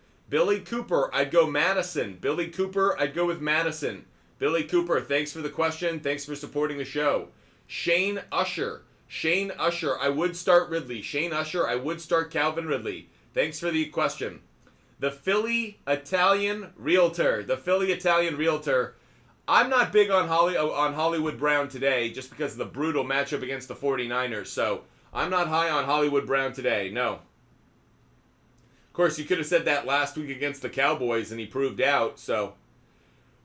Speaker 1: I'd go Madison. I'd go with Madison. Billy Cooper, thanks for the question. Thanks for supporting the show. Shane Usher, I would start Ridley. I would start Calvin Ridley. Thanks for the question. The Philly Italian Realtor. I'm not big on Hollywood Brown today just because of the brutal matchup against the 49ers. So I'm not high on Hollywood Brown today. No. Of course, you could have said that last week against the Cowboys and he proved out. So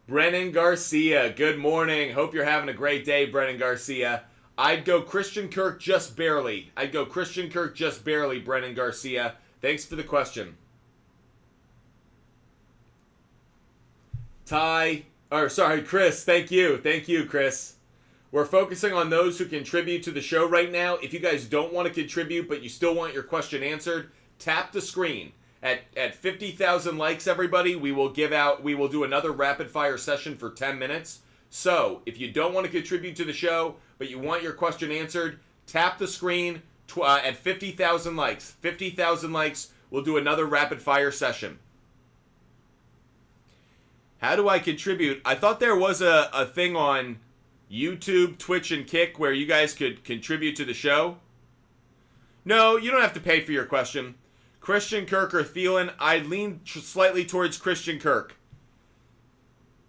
Speaker 1: Brennan Garcia, good morning. Hope you're having a great day, Brennan Garcia. I'd go Christian Kirk just barely. Brennan Garcia. Thanks for the question. Chris. Thank you, Chris. We're focusing on those who contribute to the show right now. If you guys don't want to contribute, but you still want your question answered, tap the screen. At 50,000 likes, everybody, we will do another rapid fire session for 10 minutes. So, if you don't want to contribute to the show, but you want your question answered, tap the screen at 50,000 likes. 50,000 likes, we'll do another rapid fire session. How do I contribute? I thought there was a thing on YouTube, Twitch, and Kick where you guys could contribute to the show. No, you don't have to pay for your question. Christian Kirk or Thielen, I'd lean slightly towards Christian Kirk.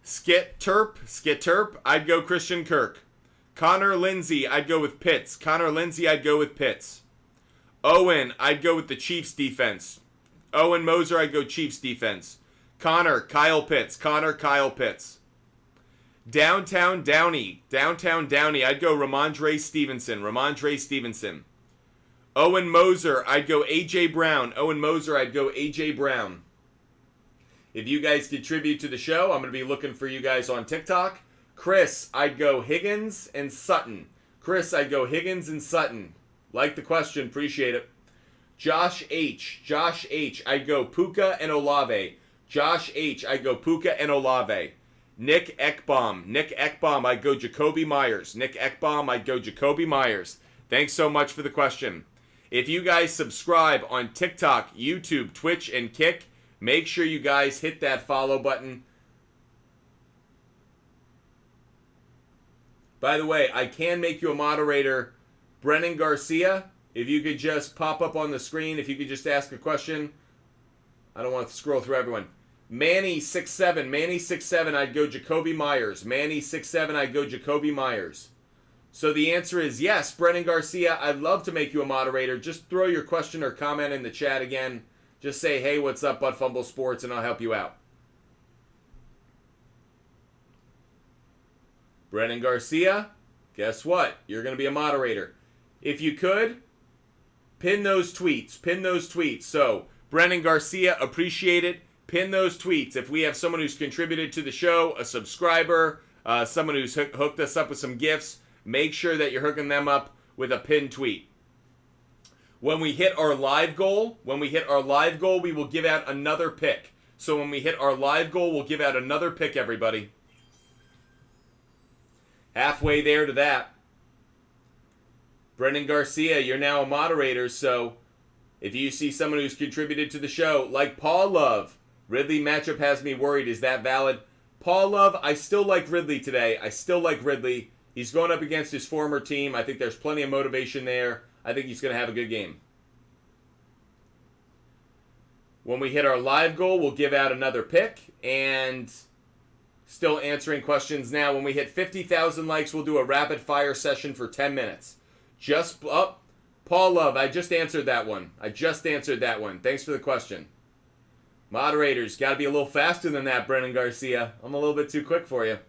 Speaker 1: Skit Terp, I'd go Christian Kirk. Connor Lindsay, I'd go with Pitts. Owen, I'd go with the Chiefs defense. Owen Moser, I'd go Chiefs defense. Connor, Kyle Pitts. Connor, Kyle Pitts. Downtown Downey, I'd go Ramondre Stevenson. Ramondre Stevenson. Owen Moser, I'd go A.J. Brown. Owen Moser, I'd go A.J. Brown. If you guys contribute to the show, I'm going to be looking for you guys on TikTok. Chris, I'd go Higgins and Sutton. Chris, I'd go Higgins and Sutton. Like the question, appreciate it. Josh H, I'd go Puka and Olave. Josh H, I'd go Puka and Olave. Nick Ekbom, I'd go Jacoby Myers. Nick Ekbom, I'd go Jacoby Myers. Thanks so much for the question. If you guys subscribe on TikTok, YouTube, Twitch, and Kick, make sure you guys hit that follow button. By the way, I can make you a moderator. Brennan Garcia, if you could just pop up on the screen, if you could just ask a question. I don't want to scroll through everyone. Manny67, I'd go Jacoby Myers. Manny67, I'd go Jacoby Myers. So the answer is yes, Brennan Garcia, I'd love to make you a moderator. Just throw your question or comment in the chat again. Just say, hey, what's up, Butt Fumble Sports, and I'll help you out. Brennan Garcia, guess what? You're going to be a moderator. If you could, pin those tweets. So, Brennan Garcia, appreciate it. Pin those tweets. If we have someone who's contributed to the show, a subscriber, someone who's hooked us up with some gifts, make sure that you're hooking them up with a pinned tweet. When we hit our live goal, we will give out another pick. So when we hit our live goal, we'll give out another pick, everybody. Halfway there to that. Brendan Garcia, you're now a moderator, so if you see someone who's contributed to the show, like Paul Love, Ridley matchup has me worried. Is that valid? Paul Love, I still like Ridley today. He's going up against his former team. I think there's plenty of motivation there. I think he's going to have a good game. When we hit our live goal, we'll give out another pick. And still answering questions now. When we hit 50,000 likes, we'll do a rapid fire session for 10 minutes. Paul Love, I just answered that one. Thanks for the question. Moderators, got to be a little faster than that, Brennan Garcia. I'm a little bit too quick for you.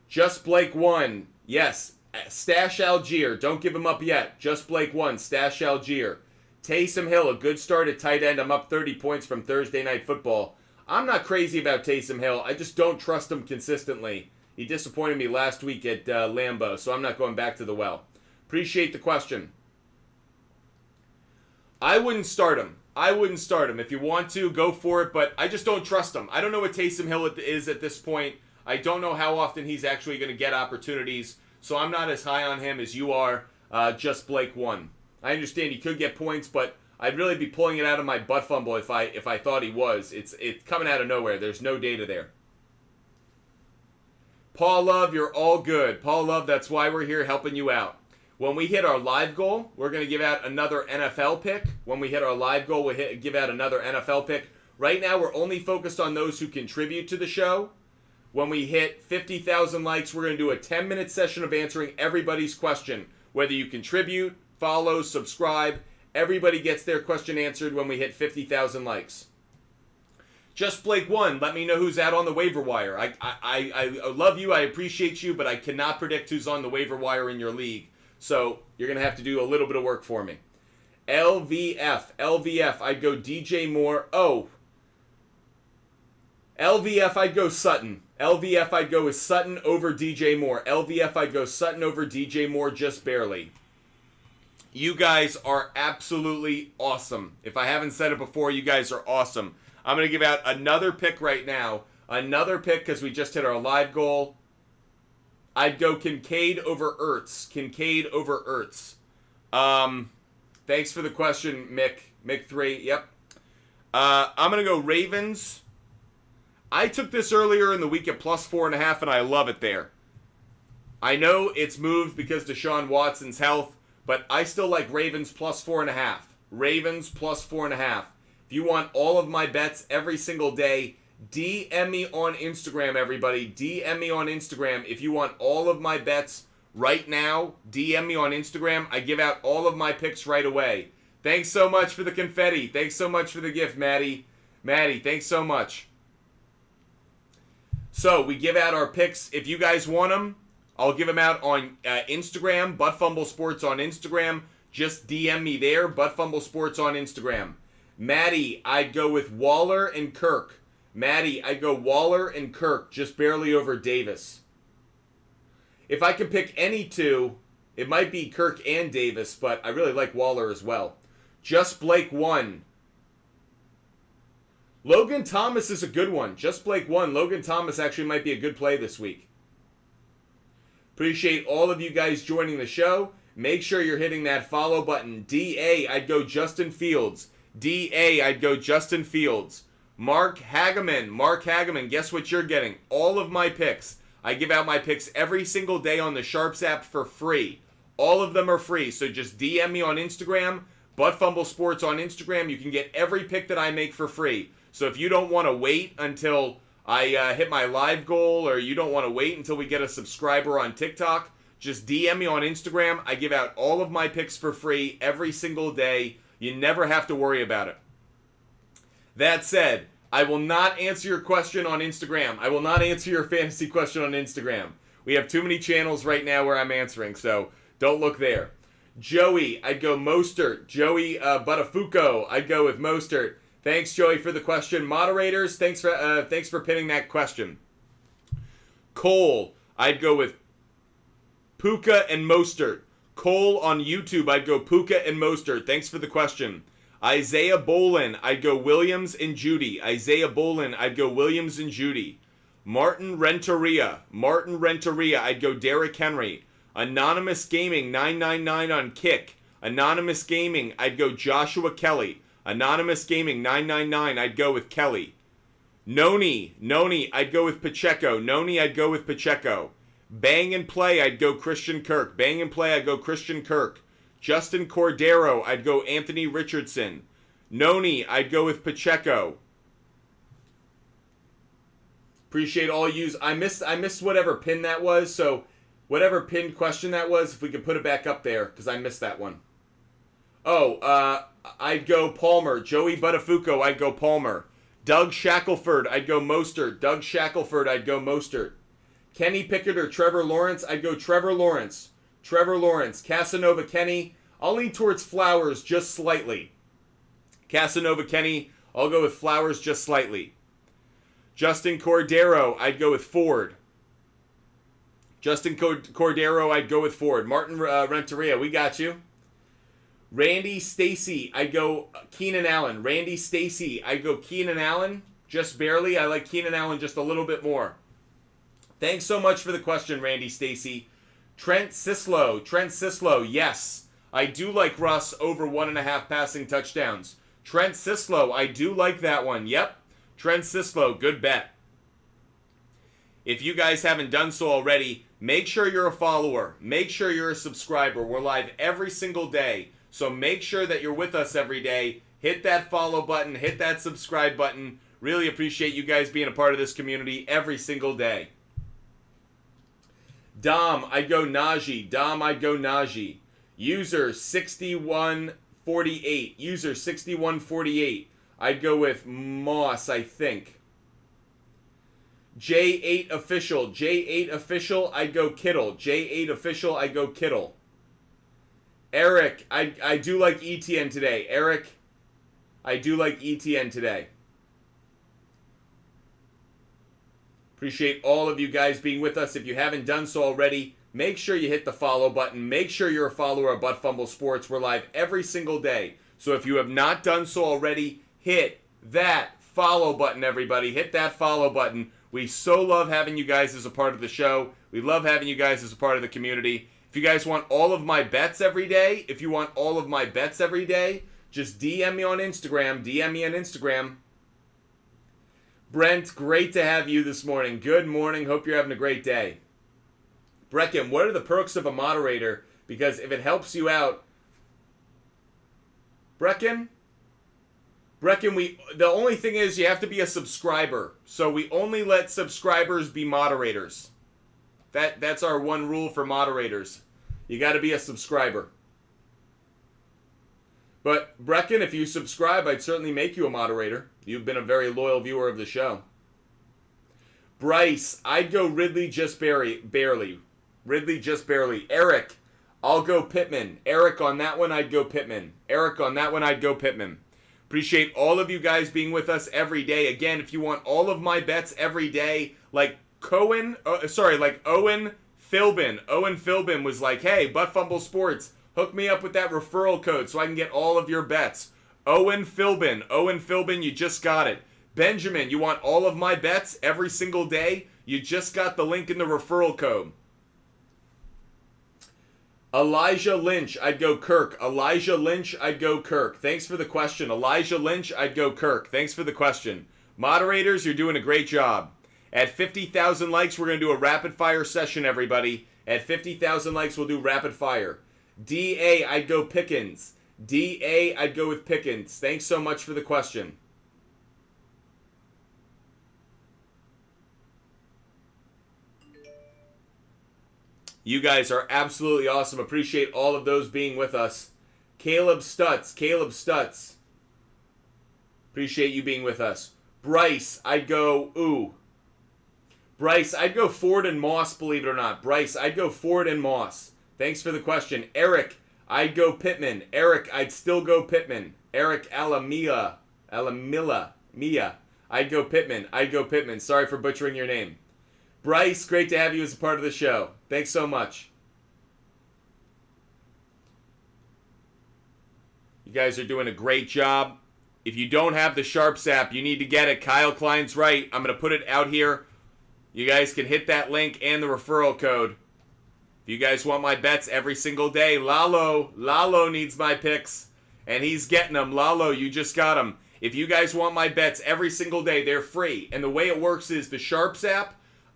Speaker 1: Just Blake 1. Yes. Stash Algier. Don't give him up yet. Just Blake 1. Stash Algier. Taysom Hill, a good start at tight end. I'm up 30 points from Thursday Night Football. I'm not crazy about Taysom Hill. I just don't trust him consistently. He disappointed me last week at Lambeau, so I'm not going back to the well. Appreciate the question. I wouldn't start him. If you want to, go for it, but I just don't trust him. I don't know what Taysom Hill is at this point. I don't know how often he's actually going to get opportunities, so I'm not as high on him as you are. Just Blake 1. I understand he could get points, but I'd really be pulling it out of my butt fumble if I thought he was. It's coming out of nowhere. There's no data there. Paul Love, you're all good. Paul Love, that's why we're here helping you out. When we hit our live goal, we're going to give out another NFL pick. When we hit our live goal, we'll give out another NFL pick. Right now, we're only focused on those who contribute to the show. When we hit 50,000 likes, we're going to do a 10-minute session of answering everybody's question. Whether you contribute, follow, subscribe, everybody gets their question answered when we hit 50,000 likes. Just Blake 1, let me know who's out on the waiver wire. I love you, I appreciate you, but I cannot predict who's on the waiver wire in your league. So you're going to have to do a little bit of work for me. LVF, I'd go DJ Moore. LVF, I'd go Sutton. LVF, I'd go with Sutton over DJ Moore. LVF, I'd go Sutton over DJ Moore just barely. You guys are absolutely awesome. If I haven't said it before, you guys are awesome. I'm going to give out another pick right now. Another pick because we just hit our live goal. I'd go Kincaid over Ertz. Thanks for the question, Mick3. Yep. I'm going to go Ravens. I took this earlier in the week at plus 4.5, and I love it there. I know it's moved because Deshaun Watson's health, but I still like Ravens plus 4.5. Ravens plus 4.5. If you want all of my bets every single day, DM me on Instagram, everybody. DM me on Instagram. If you want all of my bets right now, DM me on Instagram. I give out all of my picks right away. Thanks so much for the confetti. Thanks so much for the gift, Maddie. Maddie, thanks so much. So, we give out our picks. If you guys want them, I'll give them out on Instagram, Butt Fumble Sports on Instagram. Just DM me there, Butt Fumble Sports on Instagram. Maddie, I'd go with Waller and Kirk. Maddie, I'd go Waller and Kirk, just barely over Davis. If I can pick any two, it might be Kirk and Davis, but I really like Waller as well. Just Blake won. Logan Thomas is a good one. Just Blake won. Logan Thomas actually might be a good play this week. Appreciate all of you guys joining the show. Make sure you're hitting that follow button. DA, I'd go Justin Fields. DA, I'd go Justin Fields. Mark Hageman, guess what you're getting? All of my picks. I give out my picks every single day on the SHARPZ app for free. All of them are free, so just DM me on Instagram, Butt Fumble Sports on Instagram. You can get every pick that I make for free. So if you don't want to wait until I hit my live goal, or you don't want to wait until we get a subscriber on TikTok, just DM me on Instagram. I give out all of my picks for free every single day. You never have to worry about it. That said, I will not answer your question on Instagram. I will not answer your fantasy question on Instagram. We have too many channels right now where I'm answering, so don't look there. Joey, I'd go Mostert. Joey Buttafuoco, I'd go with Mostert. Thanks, Joey, for the question. Moderators, thanks for pinning that question. Cole, I'd go with Puka and Mostert. Cole on YouTube, I'd go Puka and Mostert. Thanks for the question. Isaiah Bolin, I'd go Williams and Judy. Isaiah Bolin, I'd go Williams and Judy. Martin Renteria, I'd go Derrick Henry. Anonymous Gaming 999 on Kick. Anonymous Gaming, I'd go Joshua Kelly. Anonymous Gaming 999, I'd go with Kelly. Noni, I'd go with Pacheco. I'd go with Pacheco. Bang and Play, I'd go Christian Kirk. Bang and Play, I'd go Christian Kirk. Justin Cordero, I'd go Anthony Richardson. Noni, I'd go with Pacheco. Appreciate all yous. I missed whatever pin that was, so whatever pinned question that was, if we could put it back up there, because I missed that one. Oh, I'd go Palmer. Joey Buttafuoco, I'd go Palmer. Doug Shackelford, I'd go Mostert. Doug Shackelford, I'd go Mostert. Kenny Pickett or Trevor Lawrence, I'd go Trevor Lawrence. Trevor Lawrence. Casanova Kenny, I'll lean towards Flowers just slightly. Casanova Kenny, I'll go with Flowers just slightly. Justin Cordero, I'd go with Ford. Justin Cordero, I'd go with Ford. Martin Renteria, we got you. Randy Stacy, I'd go Keenan Allen. Randy Stacy, I'd go Keenan Allen, just barely. I like Keenan Allen just a little bit more. Thanks so much for the question, Randy Stacy. Trent Sislo, yes. I do like Russ over 1.5 passing touchdowns. Trent Sislo, I do like that one. Yep. Trent Sislo, good bet. If you guys haven't done so already, make sure you're a follower. Make sure you're a subscriber. We're live every single day. So make sure that you're with us every day. Hit that follow button. Hit that subscribe button. Really appreciate you guys being a part of this community every single day. Dom, I'd go Najee. User 6148. I'd go with Moss, I think. J8 official, I'd go Kittle. Eric, I do like ETN today. Appreciate all of you guys being with us. If you haven't done so already, make sure you hit the follow button. Make sure you're a follower of Butt Fumble Sports. We're live every single day. So if you have not done so already, hit that follow button, everybody. Hit that follow button. We so love having you guys as a part of the show. We love having you guys as a part of the community. If you guys want all of my bets every day, just DM me on Instagram. Brent, great to have you this morning. Good morning. Hope you're having a great day. Brecken, what are the perks of a moderator? Because if it helps you out... Brecken, the only thing is you have to be a subscriber. So we only let subscribers be moderators. That's our one rule for moderators. You got to be a subscriber. But Brecken, if you subscribe, I'd certainly make you a moderator. You've been a very loyal viewer of the show. Bryce, I'd go Ridley just barely. Ridley just barely. Eric, I'll go Pittman. Eric, on that one, I'd go Pittman. Eric, on that one, I'd go Pittman. Appreciate all of you guys being with us every day. Again, if you want all of my bets every day, like Owen Philbin. Owen Philbin was like, hey, Butt Fumble Sports, hook me up with that referral code so I can get all of your bets. Owen Philbin, you just got it. Benjamin, you want all of my bets every single day? You just got the link in the referral code. Elijah Lynch, I'd go Kirk. Elijah Lynch, I'd go Kirk. Thanks for the question. Elijah Lynch, I'd go Kirk. Thanks for the question. Moderators, you're doing a great job. At 50,000 likes, we're going to do a rapid fire session, everybody. At 50,000 likes, we'll do rapid fire. DA, I'd go Pickens. DA, I'd go with Pickens. Thanks so much for the question. You guys are absolutely awesome. Appreciate all of those being with us. Caleb Stutz. Appreciate you being with us. Bryce, I'd go, Bryce, I'd go Ford and Moss, believe it or not. Bryce, I'd go Ford and Moss. Thanks for the question. Eric, I'd go Pittman. Eric, I'd still go Pittman. Eric Alamilla. I'd go Pittman. Sorry for butchering your name. Bryce, great to have you as a part of the show. Thanks so much. You guys are doing a great job. If you don't have the SHARPZ app, you need to get it. Kyle Klein's right. I'm going to put it out here. You guys can hit that link and the referral code. If you guys want my bets every single day, Lalo needs my picks, and he's getting them. Lalo, you just got them. If you guys want my bets every single day, they're free. And the way it works is the SHARPZ app,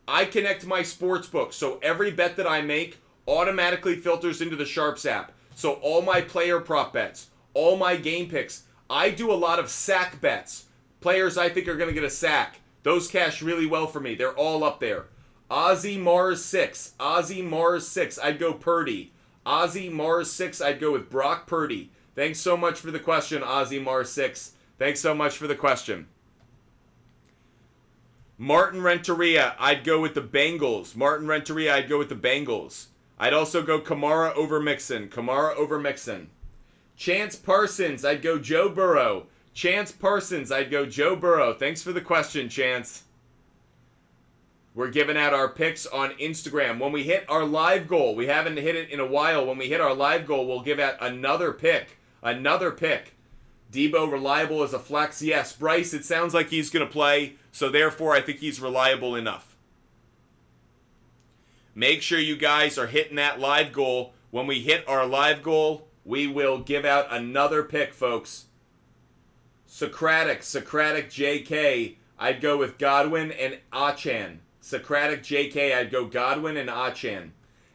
Speaker 1: I connect my sports book, so every bet that I make automatically filters into the SHARPZ app. So all my player prop bets, all my game picks, I do a lot of sack bets. Players I think are going to get a sack. Those cash really well for me. They're all up there. Ozzy Mars 6. I'd go Purdy. Ozzy Mars 6. I'd go with Brock Purdy. Thanks so much for the question, Ozzy Mars 6. Thanks so much for the question. Martin Renteria, I'd go with the Bengals. I'd also go Kamara over Mixon. Chance Parsons, I'd go Joe Burrow. Thanks for the question, Chance. We're giving out our picks on Instagram. When we hit our live goal, we haven't hit it in a while. When we hit our live goal, we'll give out another pick. Debo reliable as a flex? Yes. Bryce, it sounds like he's going to play, so therefore I think he's reliable enough. Make sure you guys are hitting that live goal. When we hit our live goal, we will give out another pick, folks. Socratic JK, I'd go with Godwin and Achan.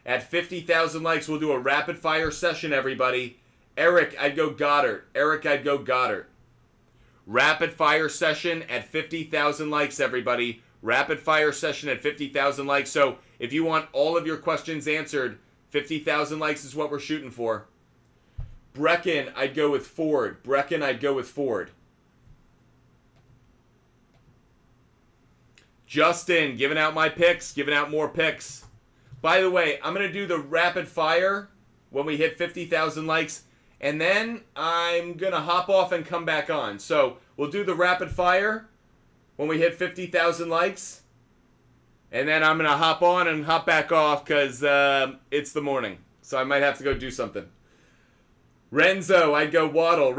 Speaker 1: At 50,000 likes, we'll do a rapid fire session, everybody. Eric, I'd go Goddard. Rapid fire session at 50,000 likes, everybody. Rapid fire session at 50,000 likes. So if you want all of your questions answered, 50,000 likes is what we're shooting for. Brecken, I'd go with Ford. Justin, giving out my picks, giving out more picks. By the way, I'm going to do the rapid fire when we hit 50,000 likes, and then I'm going to hop off and come back on. So we'll do the rapid fire when we hit 50,000 likes, and then I'm going to hop on and hop back off because it's the morning, so I might have to go do something. Renzo, I'd go Waddle.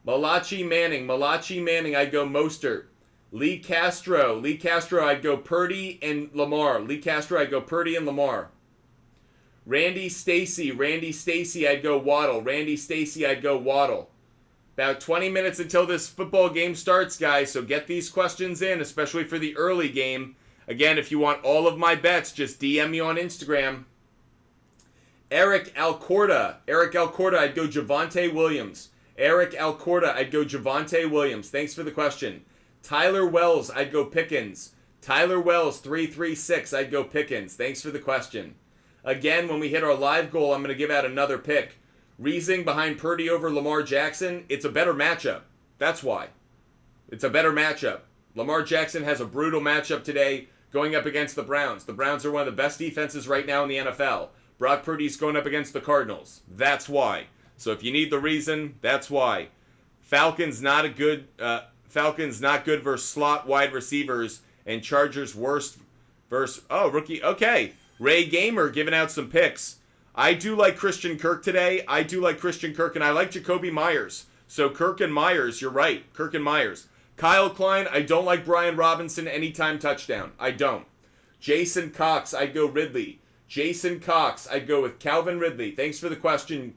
Speaker 1: Malachi Manning, I'd go Mostert. Lee Castro, I'd go Purdy and Lamar. Randy Stacy, I'd go Waddle. About 20 minutes until this football game starts, guys, so get these questions in, especially for the early game. Again, if you want all of my bets, just DM me on Instagram. Eric Alcorta, I'd go Javonte Williams. Thanks for the question. Tyler Wells, I'd go Pickens. 336, I'd go Pickens. Thanks for the question. Again, when we hit our live goal, I'm going to give out another pick. Reasoning behind Purdy over Lamar Jackson, it's a better matchup. That's why. It's a better matchup. Lamar Jackson has a brutal matchup today going up against the Browns. The Browns are one of the best defenses right now in the NFL. Brock Purdy's going up against the Cardinals. That's why. So if you need the reason, that's why. Falcons not good versus slot wide receivers, and Chargers worst versus rookie. Okay, Ray Gamer giving out some picks. I do like Christian Kirk today. I do like Christian Kirk, and I like Jacoby Myers. So Kirk and Myers, you're right. Kirk and Myers. Kyle Klein, I don't like Brian Robinson anytime touchdown. I don't. Jason Cox, I'd go Ridley. Jason Cox, I'd go with Calvin Ridley. Thanks for the question.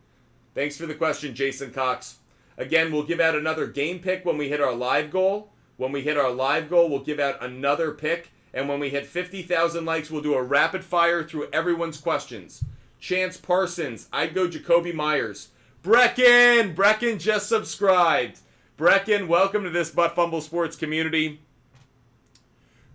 Speaker 1: Jason Cox. Again, we'll give out another game pick when we hit our live goal. When we hit our live goal, we'll give out another pick. And when we hit 50,000 likes, we'll do a rapid fire through everyone's questions. Chance Parsons, I'd go Jacoby Myers. Brecken just subscribed. Brecken, welcome to this Butt Fumble Sports community.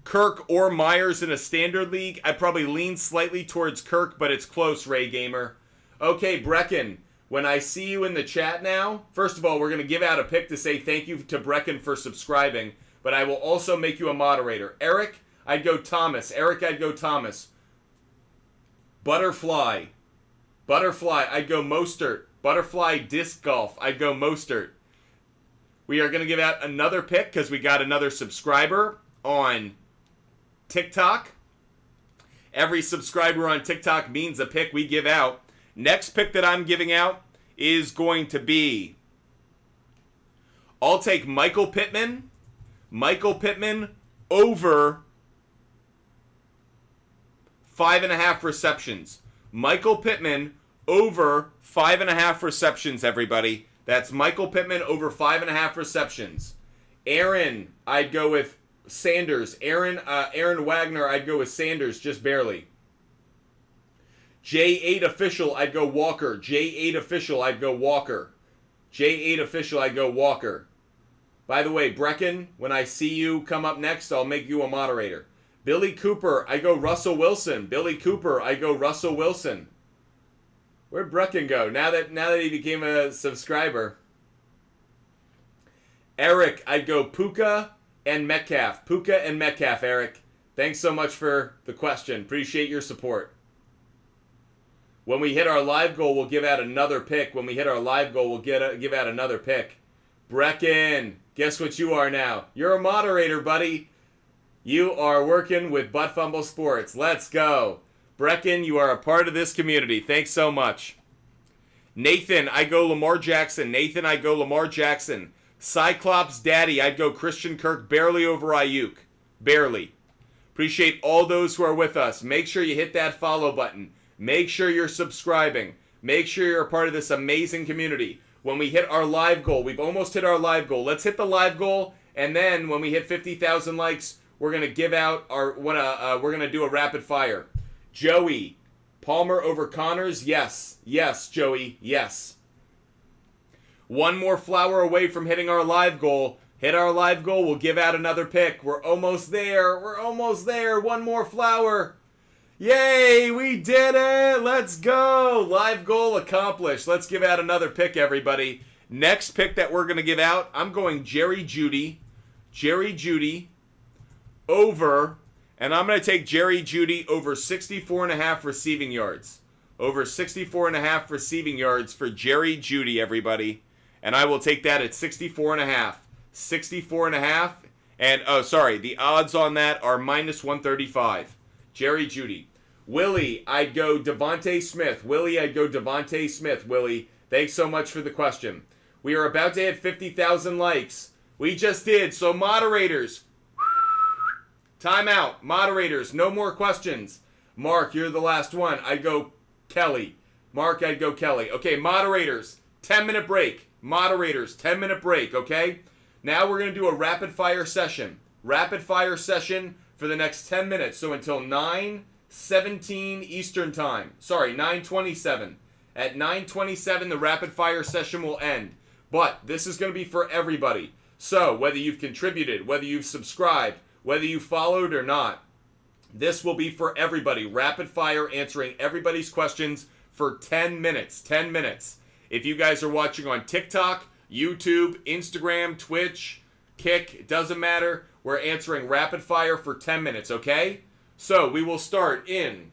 Speaker 1: Kirk or Myers in a standard league, I'd probably lean slightly towards Kirk, but it's close, Ray Gamer. Okay, Brecken, when I see you in the chat now, first of all, we're going to give out a pick to say thank you to Brecken for subscribing, but I will also make you a moderator. Eric, I'd go Thomas. Butterfly, I'd go Mostert. Butterfly Disc Golf, I'd go Mostert. We are going to give out another pick because we got another subscriber on TikTok. Every subscriber on TikTok means a pick we give out. Next pick that I'm giving out is going to be, I'll take Michael Pittman over 5.5 receptions. Michael Pittman over 5.5 receptions, everybody. That's Michael Pittman over 5.5 receptions. Aaron, I'd go with Sanders. Aaron Wagner, I'd go with Sanders, just barely. J8 official, I'd go Walker. J8 official, I'd go Walker. By the way, Brecken, when I see you come up next, I'll make you a moderator. Billy Cooper, I go Russell Wilson. Where'd Brecken go? Now that he became a subscriber. Eric, I'd go Puka and Metcalf, Eric. Thanks so much for the question. Appreciate your support. When we hit our live goal, we'll give out another pick. Give out another pick. Brecken, guess what you are now? You're a moderator, buddy. You are working with Butt Fumble Sports. Let's go. Brecken, you are a part of this community. Thanks so much. Nathan, I go Lamar Jackson. Cyclops Daddy, I'd go Christian Kirk barely over Ayuk. Barely. Appreciate all those who are with us. Make sure you hit that follow button. Make sure you're subscribing. Make sure you're a part of this amazing community. When we hit our live goal, we've almost hit our live goal. Let's hit the live goal, and then when we hit 50,000 likes, we're gonna give out we're gonna do a rapid fire. Joey, Palmer over Connors? Yes, Joey, yes. One more flower away from hitting our live goal. Hit our live goal, we'll give out another pick. We're almost there. One more flower. Yay, we did it. Let's go. Live goal accomplished. Let's give out another pick, everybody. Next pick that we're going to give out, I'm going Jerry Jeudy over, and I'm going to take Jerry Jeudy over 64.5 receiving yards. Over 64.5 receiving yards for Jerry Jeudy, everybody. And I will take that at 64.5. 64.5. And, the odds on that are minus 135. Jerry Jeudy. Willie, I'd go Devontae Smith. Willie, thanks so much for the question. We are about to hit 50,000 likes. We just did. So, moderators, time out. Moderators, no more questions. Mark, you're the last one. I'd go Kelly. Okay, moderators, 10-minute break. Okay? Now we're going to do a rapid-fire session. For the next 10 minutes. So until 9:17 Eastern Time. 9:27. At 9:27, the rapid-fire session will end. But this is going to be for everybody. So whether you've contributed, whether you've subscribed, whether you followed or not, this will be for everybody. Rapid fire answering everybody's questions for 10 minutes. If you guys are watching on TikTok, YouTube, Instagram, Twitch, Kick, it doesn't matter. We're answering rapid fire for 10 minutes, okay? So we will start in...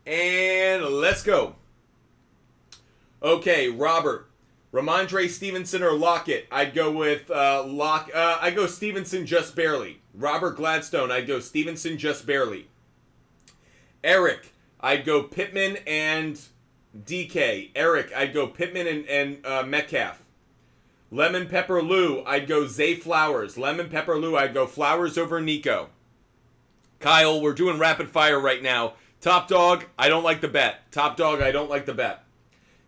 Speaker 1: And let's go. Okay, Robert. Ramondre Stevenson or Lockett? I'd go with I'd go Stevenson just barely. Robert Gladstone, I'd go Stevenson just barely. Eric, I'd go Pittman and DK. Eric, I'd go Pittman and Metcalf. Lemon Pepper Lou, I'd go Zay Flowers. Lemon Pepper Lou, I'd go Flowers over Nico. Kyle, we're doing rapid fire right now. Top dog, I don't like the bet. Top dog, I don't like the bet.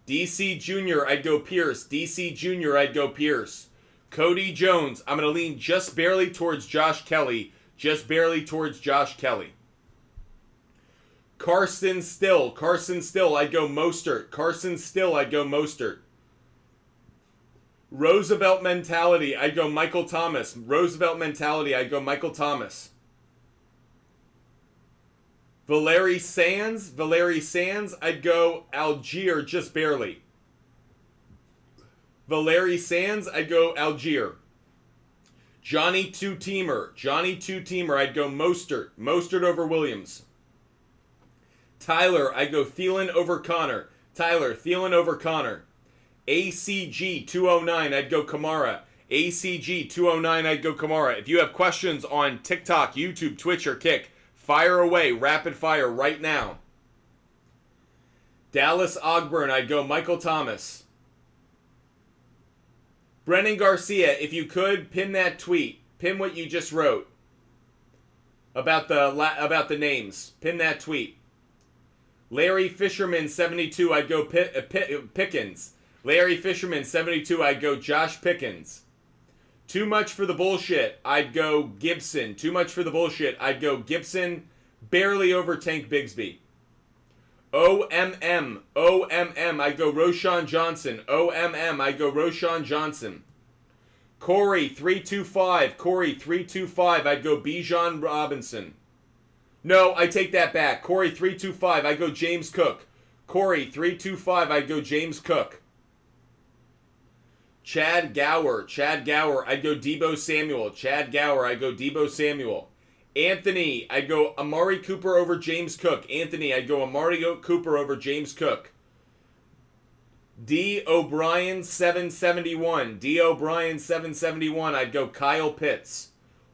Speaker 1: DC Jr., I'd go Pierce. DC Jr., I'd go Pierce. Cody Jones, I'm going to lean just barely towards Josh Kelly. Just barely towards Josh Kelly. Carson Still, I'd go Mostert. Carson Still, I'd go Mostert. Roosevelt Mentality, I'd go Michael Thomas. Roosevelt Mentality, I'd go Michael Thomas. Valeri Sands, I'd go Algier just barely. Valeri Sands, I'd go Algier. Johnny Two-Teamer, I'd go Mostert over Williams. Tyler, I'd go Thielen over Connor. Thielen over Connor. ACG 209, I'd go Kamara. ACG 209, I'd go Kamara. If you have questions on TikTok, YouTube, Twitch, or Kick, fire away, rapid fire right now. Dallas Ogburn, I'd go Michael Thomas. Brennan Garcia, if you could, pin that tweet. Pin what you just wrote about the names. Pin that tweet. Larry Fisherman, 72, I'd go Pickens. Larry Fisherman, 72, I'd go Josh Pickens. Too much for the bullshit, I'd go Gibson. Too much for the bullshit, I'd go Gibson, barely over Tank Bigsby. OMM, I'd go Roshan Johnson. OMM, I'd go Roshan Johnson. Corey 325, I'd go Bijan Robinson. No, I take that back. Corey 325, I'd go James Cook. Corey 325, I'd go James Cook. Chad Gower, I'd go Debo Samuel. Chad Gower, I'd go Debo Samuel. Anthony, I'd go Amari Cooper over James Cook. Anthony, I'd go Amari Cooper over James Cook. D. O'Brien, 771. D. O'Brien, 771, I'd go Kyle Pitts.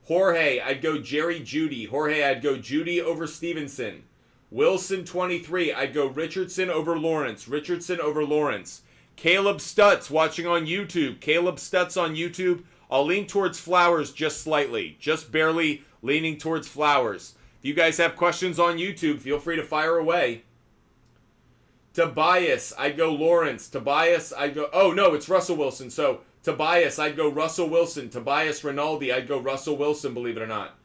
Speaker 1: Jorge, I'd go Jerry Jeudy. Jorge, I'd go Jeudy over Stevenson. Wilson, 23, I'd go Richardson over Lawrence. Richardson over Lawrence. Caleb Stutz watching on YouTube. Caleb Stutz on YouTube. I'll lean towards Flowers just slightly. Just barely leaning towards Flowers. If you guys have questions on YouTube, feel free to fire away. Tobias, I'd go Lawrence. Tobias, I'd go... Oh, no, it's Russell Wilson. So, Tobias, I'd go Russell Wilson. Tobias Rinaldi, I'd go Russell Wilson, believe it or not.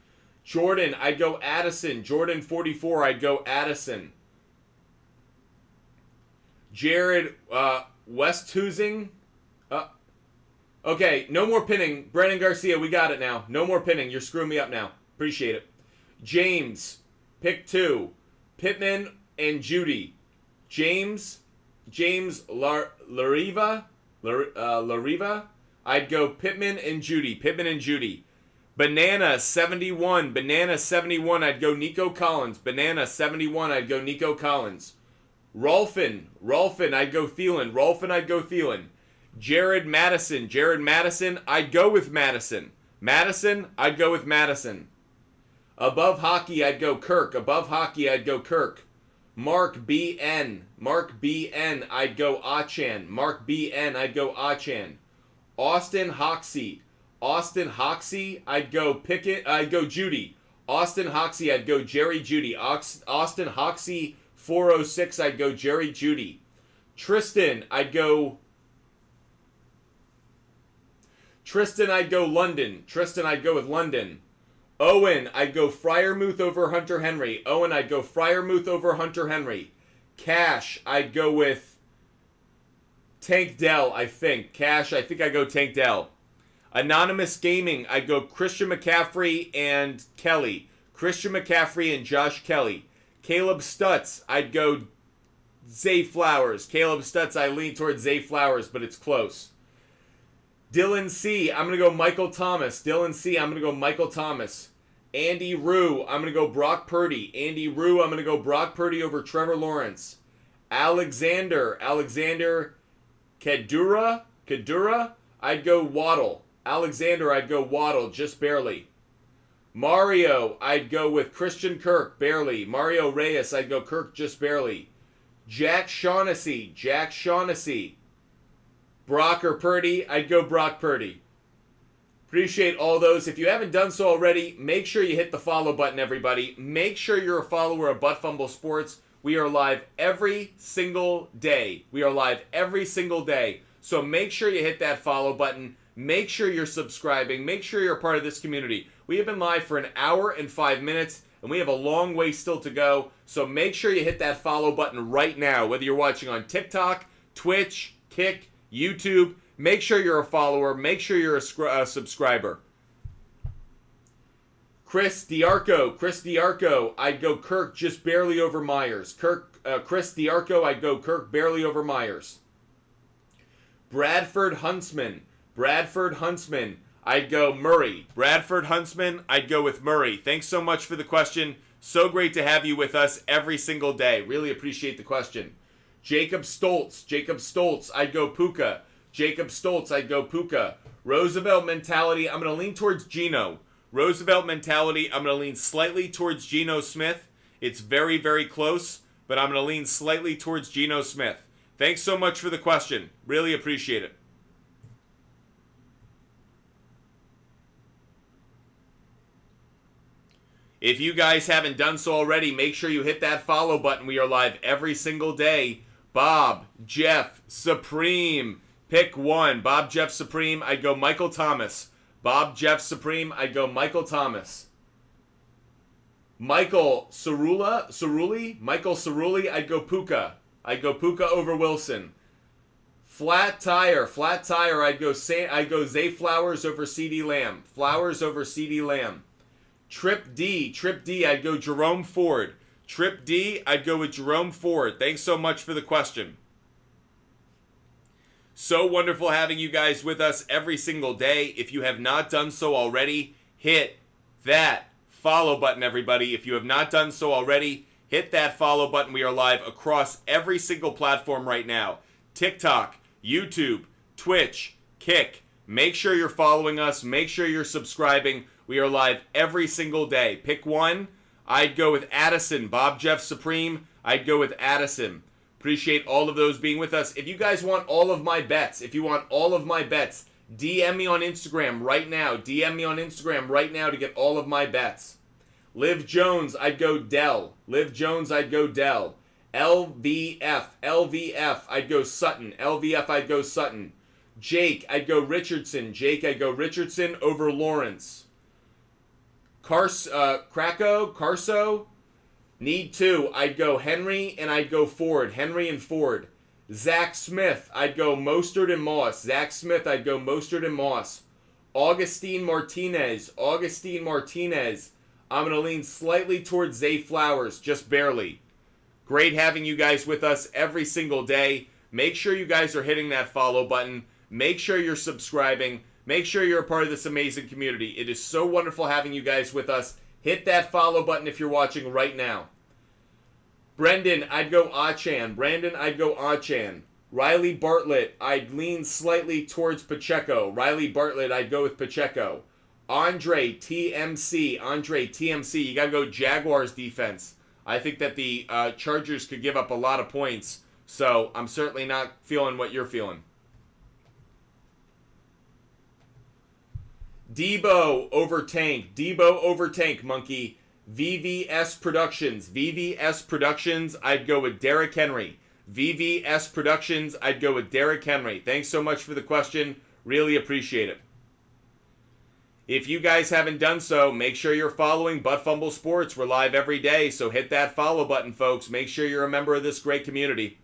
Speaker 1: Jordan, I'd go Addison. Jordan, 44, I'd go Addison. Jared, Westhuizing. Okay, no more pinning. Brennan Garcia, we got it now. No more pinning. You're screwing me up now. Appreciate it. James, pick 2. Pittman and Judy. James Lariva. I'd go Pittman and Judy. Banana 71. I'd go Nico Collins. Banana 71. I'd go Nico Collins. Rolfin, I'd go Thielen. Jared Madison, I'd go with Madison. I'd go with Madison. Above hockey, I'd go Kirk. Mark BN, I'd go Achan. Austin Hoxie, I'd go Judy. Austin Hoxie, I'd go Jerry Jeudy. Austin Hoxie, 406, I'd go Jerry Jeudy. Tristan, I'd go London. I'd go with London. Owen, I'd go Freiermuth over Hunter Henry. Cash, I'd go with Tank Dell, I think. I go Tank Dell. Anonymous Gaming, I'd go Christian McCaffrey and Kelly. Christian McCaffrey and Josh Kelly. Caleb Stutz, I'd go Zay Flowers. Caleb Stutz, I lean towards Zay Flowers, but it's close. Dylan C, I'm going to go Michael Thomas. Dylan C, I'm going to go Michael Thomas. Andy Rue, I'm going to go Brock Purdy. Andy Rue, I'm going to go Brock Purdy over Trevor Lawrence. Alexander Kadura, I'd go Waddle. Alexander, I'd go Waddle, just barely. Mario, I'd go with Christian Kirk, barely. Mario Reyes, I'd go Kirk, just barely. Jack Shaughnessy. Brock or Purdy, I'd go Brock Purdy. Appreciate all those. If you haven't done so already, make sure you hit the follow button, everybody. Make sure you're a follower of Butt Fumble Sports. We are live every single day. So make sure you hit that follow button. Make sure you're subscribing. Make sure you're a part of this community. We have been live for an hour and 5 minutes, and we have a long way still to go. So make sure you hit that follow button right now, whether you're watching on TikTok, Twitch, Kick, YouTube. Make sure you're a follower. Make sure you're a subscriber. Chris Diarco, I'd go Kirk just barely over Myers. Chris Diarco, I'd go Kirk barely over Myers. Bradford Huntsman, I'd go Murray. Bradford Huntsman, I'd go with Murray. Thanks so much for the question. So great to have you with us every single day. Really appreciate the question. Jacob Stoltz, I'd go Puka. Jacob Stoltz, I'd go Puka. Roosevelt mentality, I'm going to lean towards Geno. Roosevelt mentality, I'm going to lean slightly towards Geno Smith. It's very, very close, but I'm going to lean slightly towards Geno Smith. Thanks so much for the question. Really appreciate it. If you guys haven't done so already, make sure you hit that follow button. We are live every single day. Bob, Jeff, Supreme, pick one. Bob, Jeff, Supreme, I'd go Michael Thomas. Bob, Jeff, Supreme, I'd go Michael Thomas. Michael Cerulli, I'd go Puka. I'd go Puka over Wilson. Flat tire, I'd go Zay Flowers over CeeDee Lamb. Flowers over CeeDee Lamb. Trip D, I'd go Jerome Ford. Trip D, I'd go with Jerome Ford. Thanks so much for the question. So wonderful having you guys with us every single day. If you have not done so already, hit that follow button, everybody. If you have not done so already, hit that follow button. We are live across every single platform right now. TikTok, YouTube, Twitch, Kick. Make sure you're following us. Make sure you're subscribing. We are live every single day. Pick one. I'd go with Addison. Bob, Jeff, Supreme, I'd go with Addison. Appreciate all of those being with us. If you guys want all of my bets, DM me on Instagram right now. DM me on Instagram right now to get all of my bets. Liv Jones, I'd go Dell. LVF, I'd go Sutton. Jake, I'd go Richardson over Lawrence. Carso, need two. I'd go Henry and I'd go Ford. Henry and Ford. Zach Smith, I'd go Mostert and Moss. Augustine Martinez, I'm going to lean slightly towards Zay Flowers, just barely. Great having you guys with us every single day. Make sure you guys are hitting that follow button. Make sure you're subscribing. Make sure you're a part of this amazing community. It is so wonderful having you guys with us. Hit that follow button if you're watching right now. Brendan, I'd go Achan. Riley Bartlett, I'd lean slightly towards Pacheco. I'd go with Pacheco. Andre TMC, you got to go Jaguars defense. I think that the Chargers could give up a lot of points, so I'm certainly not feeling what you're feeling. Debo over Tank, monkey. VVS Productions, I'd go with Derrick Henry. Thanks so much for the question. Really appreciate it. If you guys haven't done so, make sure you're following Butt Fumble Sports. We're live every day, so hit that follow button, folks. Make sure you're a member of this great community.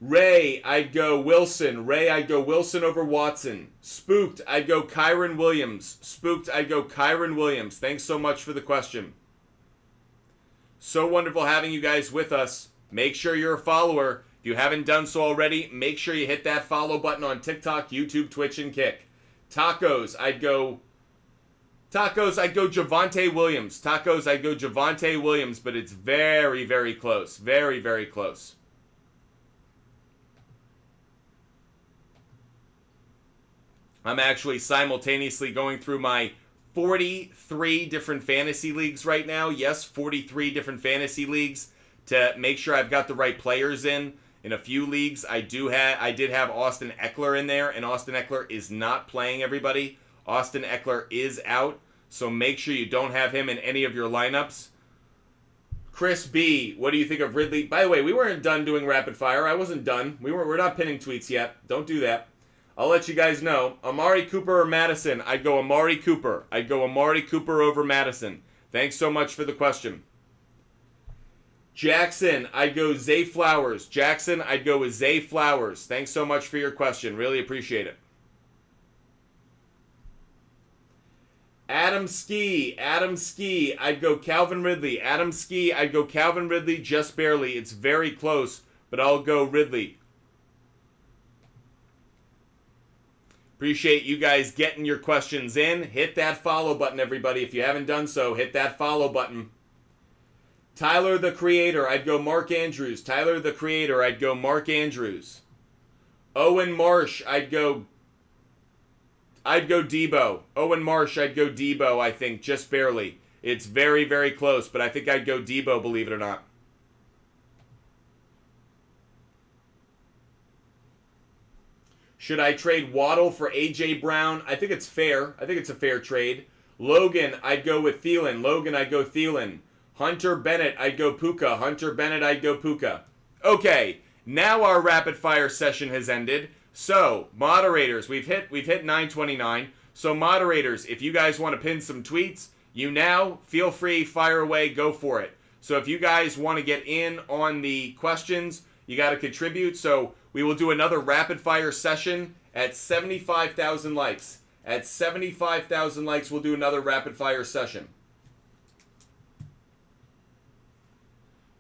Speaker 1: Ray, I'd go Wilson. Ray, I'd go Wilson over Watson. Spooked, I'd go Kyron Williams. Spooked, I'd go Kyron Williams. Thanks so much for the question. So wonderful having you guys with us. Make sure you're a follower. If you haven't done so already, make sure you hit that follow button on TikTok, YouTube, Twitch, and Kick. Tacos, I'd go Javonte Williams. Tacos, I'd go Javonte Williams, but it's very, very close. Very, very close. I'm actually simultaneously going through my 43 different fantasy leagues right now. Yes, 43 different fantasy leagues to make sure I've got the right players in. In a few leagues, I did have Austin Eckler in there, and Austin Eckler is not playing, everybody. Austin Eckler is out, so make sure you don't have him in any of your lineups. Chris B, what do you think of Ridley? By the way, we weren't done doing rapid fire. I wasn't done. We're not pinning tweets yet. Don't do that. I'll let you guys know. Amari Cooper or Madison? I'd go Amari Cooper. I'd go Amari Cooper over Madison. Thanks so much for the question. Jackson, I'd go Zay Flowers. Jackson, I'd go with Zay Flowers. Thanks so much for your question. Really appreciate it. Adam Ski, I'd go Calvin Ridley. Adam Ski, I'd go Calvin Ridley just barely. It's very close, but I'll go Ridley. Appreciate you guys getting your questions in. Hit that follow button, everybody. If you haven't done so, hit that follow button. Tyler the Creator, I'd go Mark Andrews. Tyler the Creator, I'd go Mark Andrews. Owen Marsh, I'd go Debo. Owen Marsh, I'd go Debo, I think, just barely. It's very, very close, but I think I'd go Debo, believe it or not. Should I trade Waddle for A.J. Brown? I think it's fair. I think it's a fair trade. Logan, I'd go with Thielen. Logan, I'd go Thielen. Hunter Bennett, I'd go Puka. Hunter Bennett, I'd go Puka. Okay, now our rapid fire session has ended. So, moderators, we've hit 9:29. So, moderators, if you guys want to pin some tweets, you now feel free, fire away, go for it. So, if you guys want to get in on the questions, you got to contribute. So, we will do another rapid fire session at 75,000 likes. At 75,000 likes, we'll do another rapid fire session.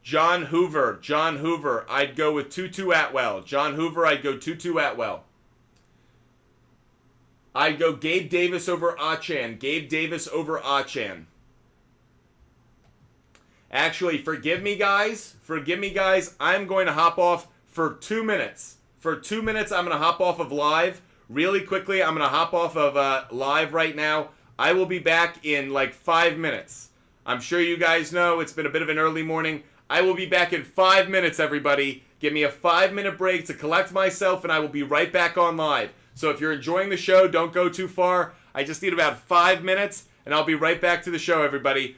Speaker 1: John Hoover, I'd go with Tutu Atwell. John Hoover, I'd go Tutu Atwell. I'd go Gabe Davis over Achan. Gabe Davis over Achan. Actually, forgive me, guys. I'm going to hop off for 2 minutes. For 2 minutes, I'm going to hop off of live. Really quickly, I'm going to hop off of live right now. I will be back in like 5 minutes. I'm sure you guys know it's been a bit of an early morning. I will be back in 5 minutes, everybody. Give me a 5-minute break to collect myself, and I will be right back on live. So if you're enjoying the show, don't go too far. I just need about 5 minutes, and I'll be right back to the show, everybody.